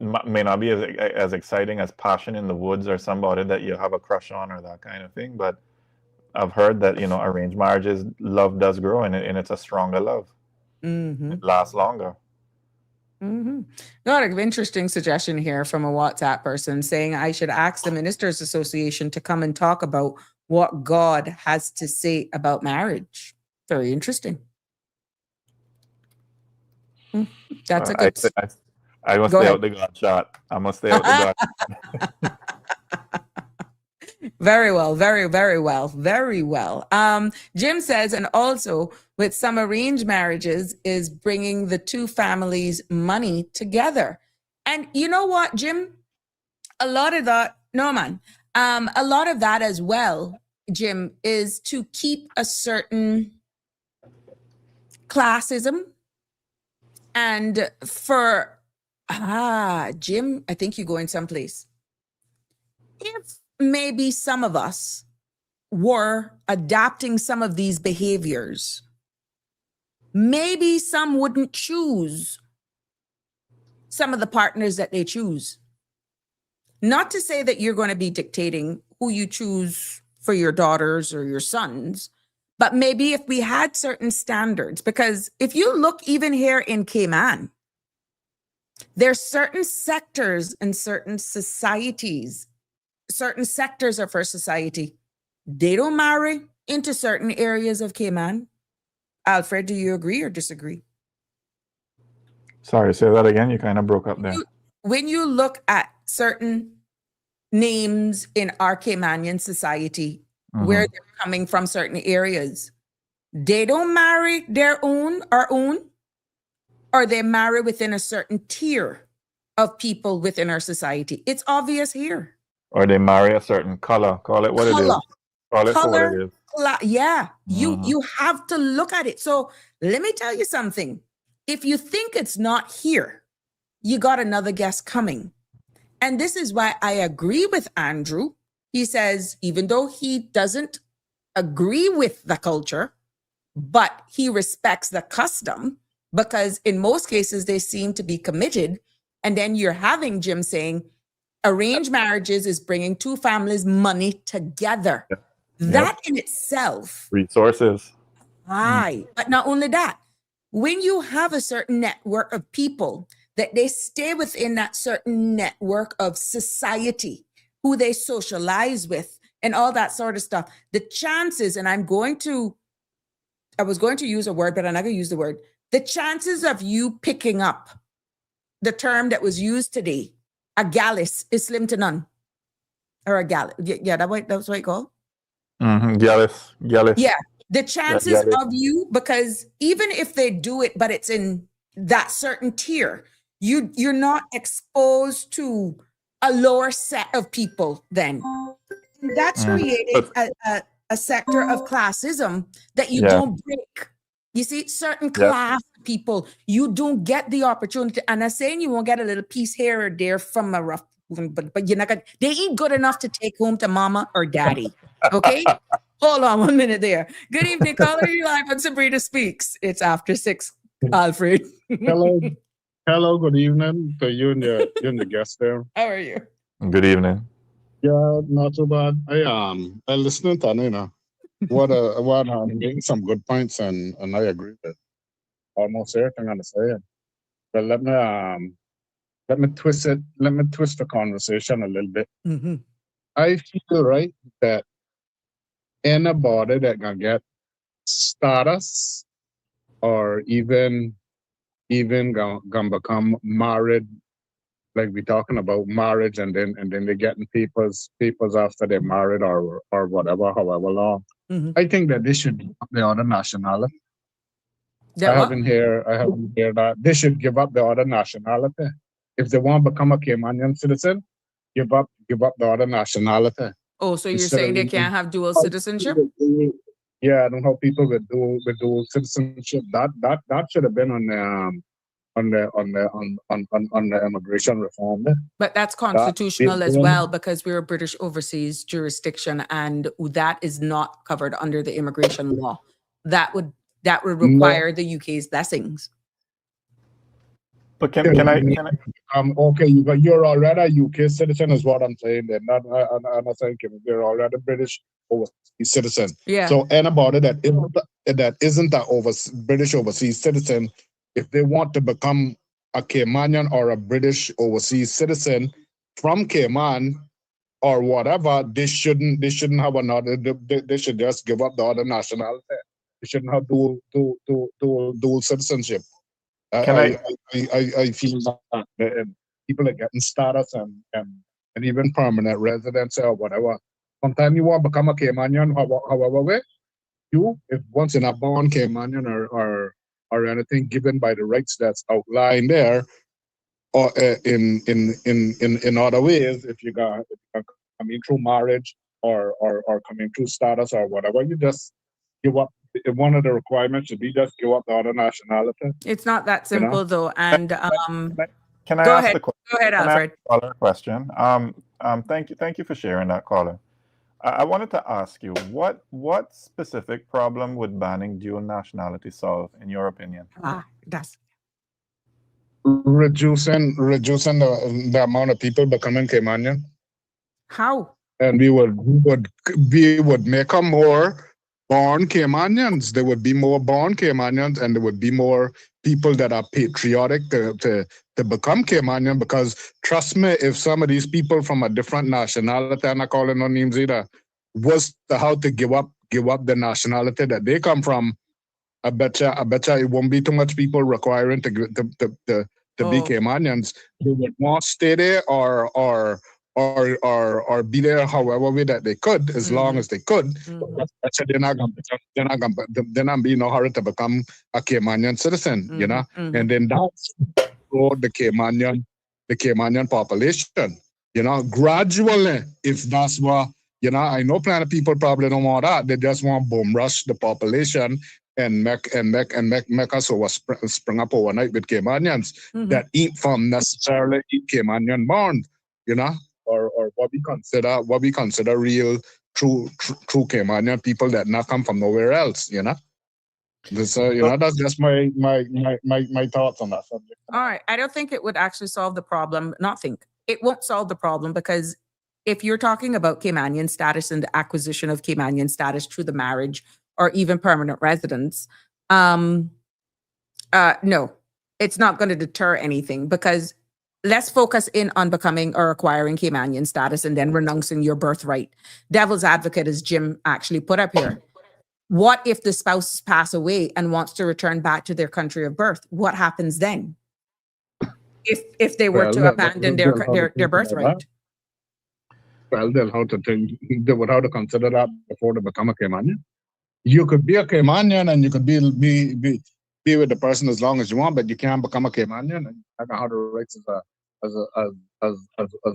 may not be as exciting as passion in the woods or somebody that you have a crush on or that kind of thing, but I've heard that arranged marriages, love does grow, and it's a stronger love. It lasts longer. Got an interesting suggestion here from a WhatsApp person saying I should ask the Ministers Association to come and talk about what God has to say about marriage. Very interesting. That's a good. I must stay out the God shot. I must stay out the God. Very well, very, very well, very well. Jim says, and also with some arranged marriages is bringing the two families' money together. And you know what, Jim? A lot of that, no man, a lot of that as well, Jim, is to keep a certain classism. And for, Jim, I think you're going someplace. If maybe some of us were adapting some of these behaviors, maybe some wouldn't choose some of the partners that they choose. Not to say that you're going to be dictating who you choose for your daughters or your sons, but maybe if we had certain standards, because if you look even here in Cayman, there's certain sectors and certain societies, certain sectors of our society, they don't marry into certain areas of Cayman. Alfred, do you agree or disagree? Sorry, say that again. You kind of broke up there. When you look at certain names in our Caymanian society, where they're coming from certain areas, they don't marry their own, or they marry within a certain tier of people within our society. It's obvious here. Or they marry a certain color. Call it what it is. Call it for what it is. Yeah, you have to look at it. So let me tell you something. If you think it's not here, you got another guest coming. And this is why I agree with Andrew. He says, even though he doesn't agree with the culture, but he respects the custom, because in most cases they seem to be committed. And then you're having Jim saying arranged marriages is bringing two families money together. Yep. That in itself, Resources. right. But not only that, when you have a certain network of people that they stay within that certain network of society, who they socialize with and all that sort of stuff, the chances, and I was going to use a word, but I'm not going to use the word, the chances of you picking up the term that was used today, a gallus, is slim to none. Or a gallus. Yeah, that's what it's called. Gallus. Yeah. The chances Gallus. of you, because even if they do it, but it's in that certain tier, you're not exposed to a lower set of people then. That's created a sector of classism that you don't break. You see, certain class people, you don't get the opportunity. And I'm saying you won't get a little piece here or there from a rough, but you're not gonna, they ain't good enough to take home to mama or daddy. Okay? Hold on 1 minute there. Good evening, caller. You live on Sabrina Speaks. It's after 6, Alfred. Hello, good evening to you and the guest there. How are you? Good evening. Yeah, not too bad. I listening to Nina. What making some good points and I agree with almost everything I'm saying. But let me twist the conversation a little bit. Mm-hmm. I feel right that anybody that gonna get status or even gonna become married, like we talking about marriage, and then they're getting papers after they're married or whatever, however long. Mm-hmm. I think that they should give up the other nationality. I haven't heard that they should give up the other nationality. If they want to become a Caymanian citizen, give up the other nationality. Oh, so you're saying they can't have dual citizenship? Yeah, I don't know how people with dual citizenship. That should have been on the immigration reform. But that's constitutional as well, because we're a British overseas jurisdiction, and that is not covered under the immigration law. That would require the UK's blessings. But can I? Okay, you're already a UK citizen, is what I'm saying. Then I'm not saying you're already a British overseas citizen. Yeah. So anybody that isn't a British overseas citizen, if they want to become a Caymanian or a British overseas citizen from Cayman or whatever, they shouldn't have another. They should just give up the other nationality. They shouldn't have dual citizenship. I feel that people are getting status and even permanent residency or whatever. Sometimes you want to become a Caymanian, however way, if once you're not born Caymanian or anything given by the rights that's outlined there, or in other ways, if you got coming through marriage or coming through status or whatever, you just give up. One of the requirements should be just give up the other nationality. It's not that simple, though. And can I go ask ahead. the question? Go ahead, Alfred. Caller question. Thank you for sharing that, caller. I wanted to ask you, what specific problem would banning dual nationality solve, in your opinion? That's reducing the amount of people becoming Caymanian. how? And we would make them more born Caymanians. There would be more born Caymanians, and there would be more people that are patriotic to become Caymanian. Because trust me, if some of these people from a different nationality, I'm not calling no names either, was to how to give up the nationality that they come from, I bet you it won't be too much people requiring to be Caymanians. They would want to stay there or be there however way that they could, as long as they could. They're not be in no hurry to become a Caymanian citizen, you know. And then that's for the Caymanian population, you know, gradually. If that's what, you know, I know plenty of people probably don't want that. They just want boom rush the population and make us spring up overnight with Caymanians that ain't from necessarily Caymanian born, you know, or what we consider real true Caymanian people that not come from nowhere else, you know. So that's just my thoughts on that subject. All right. I don't think it would actually solve the problem. It won't solve the problem, because if you're talking about Caymanian status and the acquisition of Caymanian status through the marriage or even permanent residence, no, it's not going to deter anything, because let's focus in on becoming or acquiring Caymanian status and then renouncing your birthright. Devil's advocate, as Jim actually put up here. What if the spouse pass away and wants to return back to their country of birth? What happens then? If they were to abandon their birthright? Well, they'll have to think. They would have to consider that before they become a Caymanian. You could be a Caymanian and you could be with the person as long as you want, but you can't become a Caymanian. And I don't have the rights as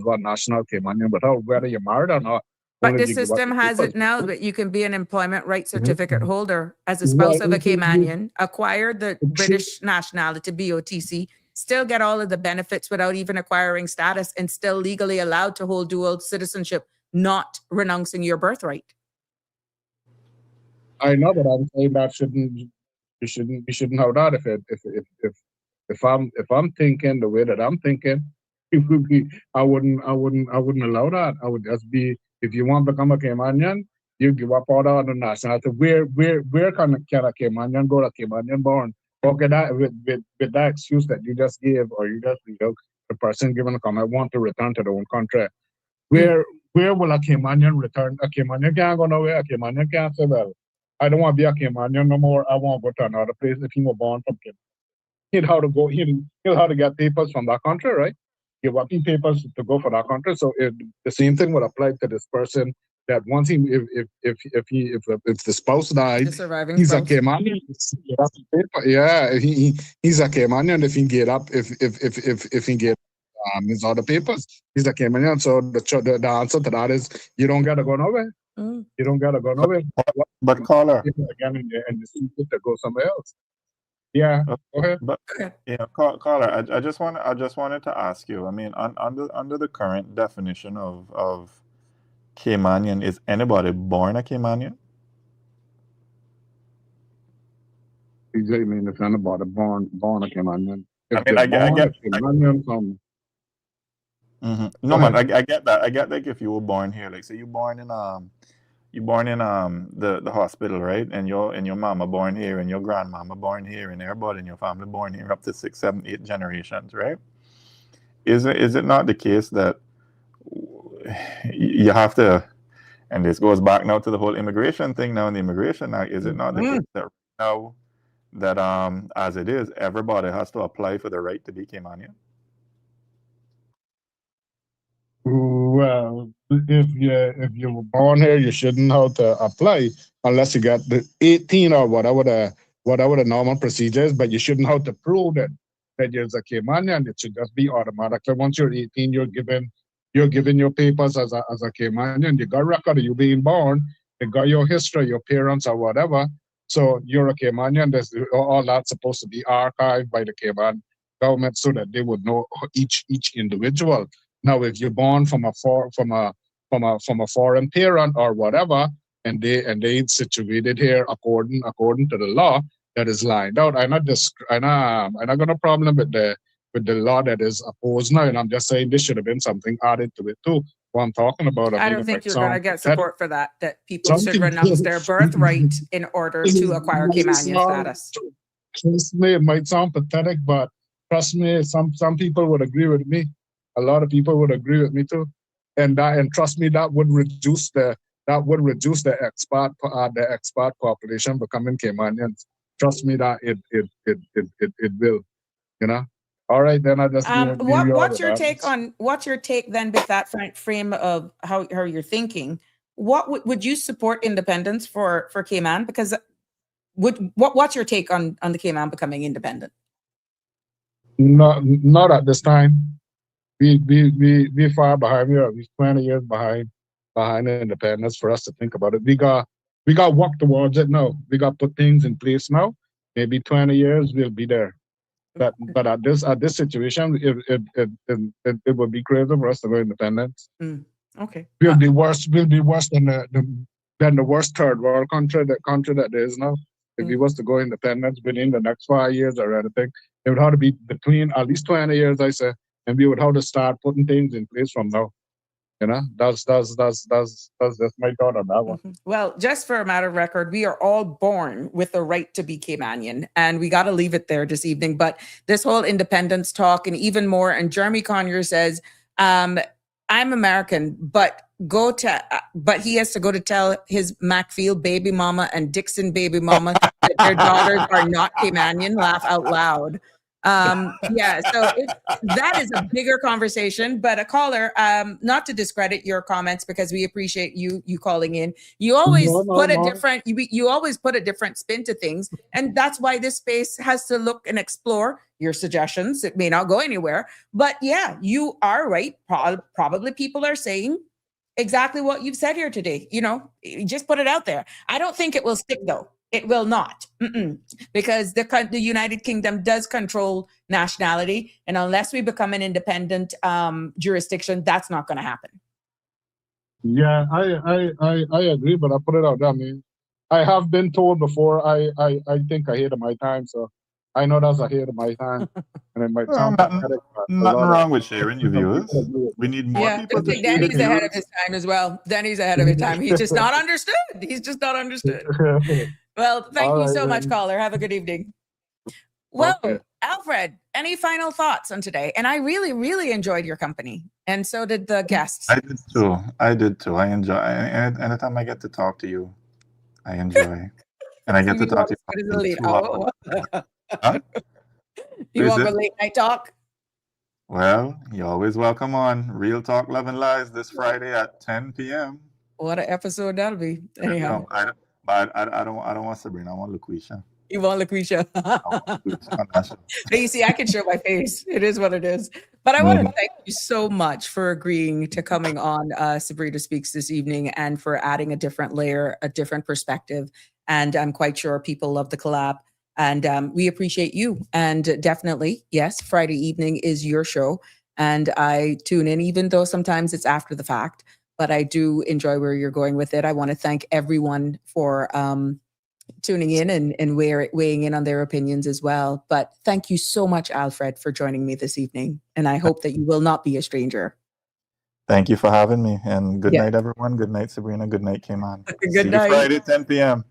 one national Caymanian, without whether you're married or not. But the system has it now that you can be an employment right certificate holder as a spouse of a Caymanian, acquire the British nationality, BOTC, still get all of the benefits without even acquiring status, and still legally allowed to hold dual citizenship, not renouncing your birthright. I know, but I'm saying that you shouldn't have that. If I'm thinking the way that I'm thinking, I wouldn't allow that. I would just be, if you want to become a Caymanian, you give up all the other nationality. Where can a Caymanian go to Caymanian born? Okay, that with that excuse that you just gave, or you just the person given a comment want to return to their own country. Where will a Caymanian return? A Caymanian can't go nowhere. A Caymanian can't say, well, I don't want to be a Caymanian no more. I want to go to another place. If he was born from Cayman, he'll have to get papers from that country, right? Give up his papers to go for that country. So the same thing would apply to this person. That once if the spouse died, he's spouse. a Caymanian. Yeah, he's a Caymanian if he get up if he get his other papers, he's a Caymanian. So the answer to that is you don't gotta go nowhere. You don't gotta go nowhere. But caller, again and you to go somewhere else. Yeah, go ahead. But caller, I just wanted to ask you. I mean, under the current definition of Caymanian, is anybody born a Caymanian? I mean, if anybody born a Caymanian. I get Caymanian from. No man, I get that. I get, like, if you were born here, like say you're born in the hospital, right? And your mama born here, and your grandmama born here, and everybody in your family born here up to 6, 7, 8 generations, right? Is it not the case that you have to, and this goes back now to the whole immigration thing now in the Immigration Act, is it not the case that now that as it is, everybody has to apply for the right to be Caymanian? Well, if you were born here, you shouldn't have to apply unless you got the 18 or whatever the normal procedure is. But you shouldn't have to prove that you're a Caymanian. It should just be automatically. Once you're 18, you're given your papers as a Caymanian. You got record of you being born. You got your history, your parents or whatever. So you're a Caymanian. All that's supposed to be archived by the Cayman government so that they would know each individual. Now, if you're born from a foreign parent or whatever, and they situated here according to the law that is lined out, I'm not gonna problem with the law that is opposed now, and I'm just saying this should have been something added to it too. What I'm talking about, I don't think you're gonna get support for that. That people should renounce their birthright in order to acquire Caymanian status. Trust me, it might sound pathetic, but trust me, some people would agree with me. A lot of people would agree with me too, and trust me, that would reduce the expat population becoming Caymanians. Trust me that it will, you know. All right, then I just what's your take then with that frame of how you're thinking? What would you support independence for Cayman? Because what's your take on the Cayman becoming independent? Not at this time. We far behind. We're 20 years behind independence for us to think about it. We got walk towards it now. We got put things in place now. Maybe 20 years we'll be there. But at this situation, it would be crazy for us to go independent. Okay. We'll be worse than the worst third world country that there is now. if we was to go independence within the next 5 years or anything, it would have to be between at least 20 years, I say, and we would have to start putting things in place from now. You know, that's just my thought on that one. Well, just for a matter of record, we are all born with the right to be Caymanian, and we got to leave it there this evening. But this whole independence talk, and even more, and Jeremy Conyer says, I'm American, but he has to go to tell his Macfield baby mama and Dixon baby mama that their daughters are not Caymanian. Laugh out loud. Yeah, so that is a bigger conversation. But a caller, not to discredit your comments, because we appreciate you calling in. You always you always put a different spin to things, and that's why this space has to look and explore your suggestions. It may not go anywhere, but yeah, you are right. Probably people are saying exactly what you've said here today. You know, just put it out there. I don't think it will stick, though. It will not, because the United Kingdom does control nationality, and unless we become an independent jurisdiction, that's not going to happen. Yeah, I agree, but I put it out there. I mean, I have been told before. I think ahead of my time, so I know that's ahead of my time, and it might sound nothing wrong with sharing your views. We need more people to share Danny's their ahead views. of his time as well. Danny's ahead of his time. He's just not understood. He's just not understood. Well, thank you so much, caller. Have a good evening. Well, okay. Alfred, any final thoughts on today? And I really, really enjoyed your company, and so did the guests. I did too. I enjoy. Anytime I get to talk to you, I enjoy, and I get to talk to you. You want a late night talk? Well, you're always welcome on Real Talk Love and Lies this Friday at 10 p.m. What an episode that'll be. Anyhow. But I don't want Sabrina. I want LaQuisha. You want LaQuisha? But you see, I can show my face. It is what it is. But I want to thank you so much for agreeing to coming on Sabrina Speaks this evening, and for adding a different layer, a different perspective. And I'm quite sure people love the collab. And we appreciate you. And definitely, yes, Friday evening is your show. And I tune in, even though sometimes it's after the fact. But I do enjoy where you're going with it. I want to thank everyone for tuning in and weighing in on their opinions as well. But thank you so much, Alfred, for joining me this evening. And I hope that you will not be a stranger. Thank you for having me. And good night, everyone. Good night, Sabrina. Good night, Cayman. Good night. Friday, 10 p.m.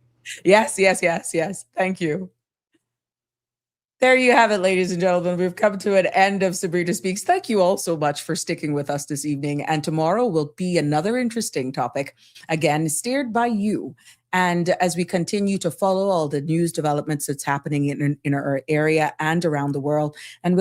Yes. Thank you. There you have it, ladies and gentlemen. We've come to an end of Sabrina Speaks. Thank you all so much for sticking with us this evening. And tomorrow will be another interesting topic, again, steered by you. And as we continue to follow all the news developments that's happening in our area and around the world, and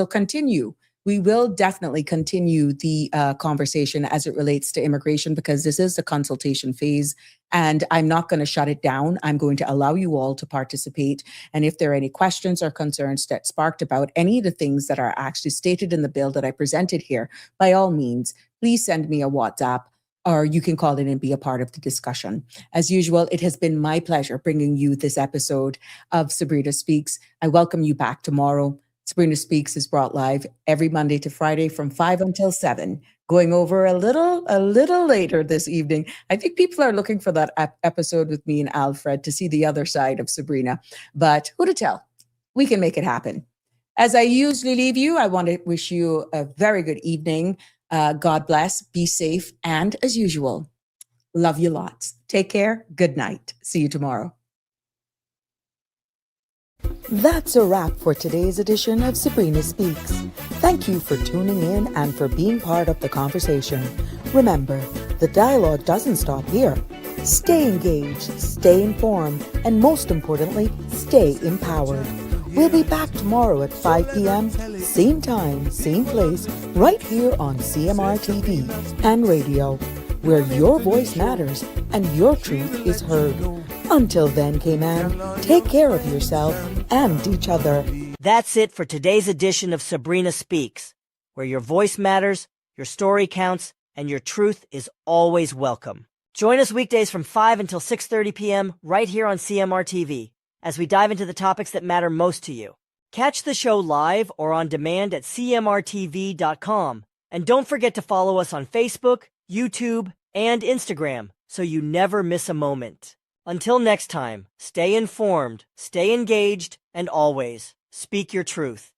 we will definitely continue the conversation as it relates to immigration, because this is the consultation phase, and I'm not going to shut it down. I'm going to allow you all to participate. And if there are any questions or concerns that sparked about any of the things that are actually stated in the bill that I presented here, by all means, please send me a WhatsApp, or you can call in and be a part of the discussion. As usual, it has been my pleasure bringing you this episode of Sabrina Speaks. I welcome you back tomorrow. Sabrina Speaks is brought live every Monday to Friday from 5 until 7, going over a little later this evening. I think people are looking for that episode with me and Alfred to see the other side of Sabrina, but who to tell? We can make it happen. As I usually leave you, I want to wish you a very good evening. God bless, be safe, and as usual, love you lots. Take care. Good night. See you tomorrow. That's a wrap for today's edition of Sabrina Speaks. Thank you for tuning in and for being part of the conversation. Remember, the dialogue doesn't stop here. Stay engaged, stay informed, and most importantly, stay empowered. We'll be back tomorrow at 5 p.m., same time, same place, right here on CMR TV and radio, where your voice matters and your truth is heard. Until then, Cayman, take care of yourself and each other. That's it for today's edition of Sabrina Speaks, where your voice matters, your story counts, and your truth is always welcome. Join us weekdays from 5 until 6:30 p.m. right here on CMR TV as we dive into the topics that matter most to you. Catch the show live or on demand at cmrtv.com. And don't forget to follow us on Facebook, YouTube, and Instagram so you never miss a moment. Until next time, stay informed, stay engaged, and always speak your truth.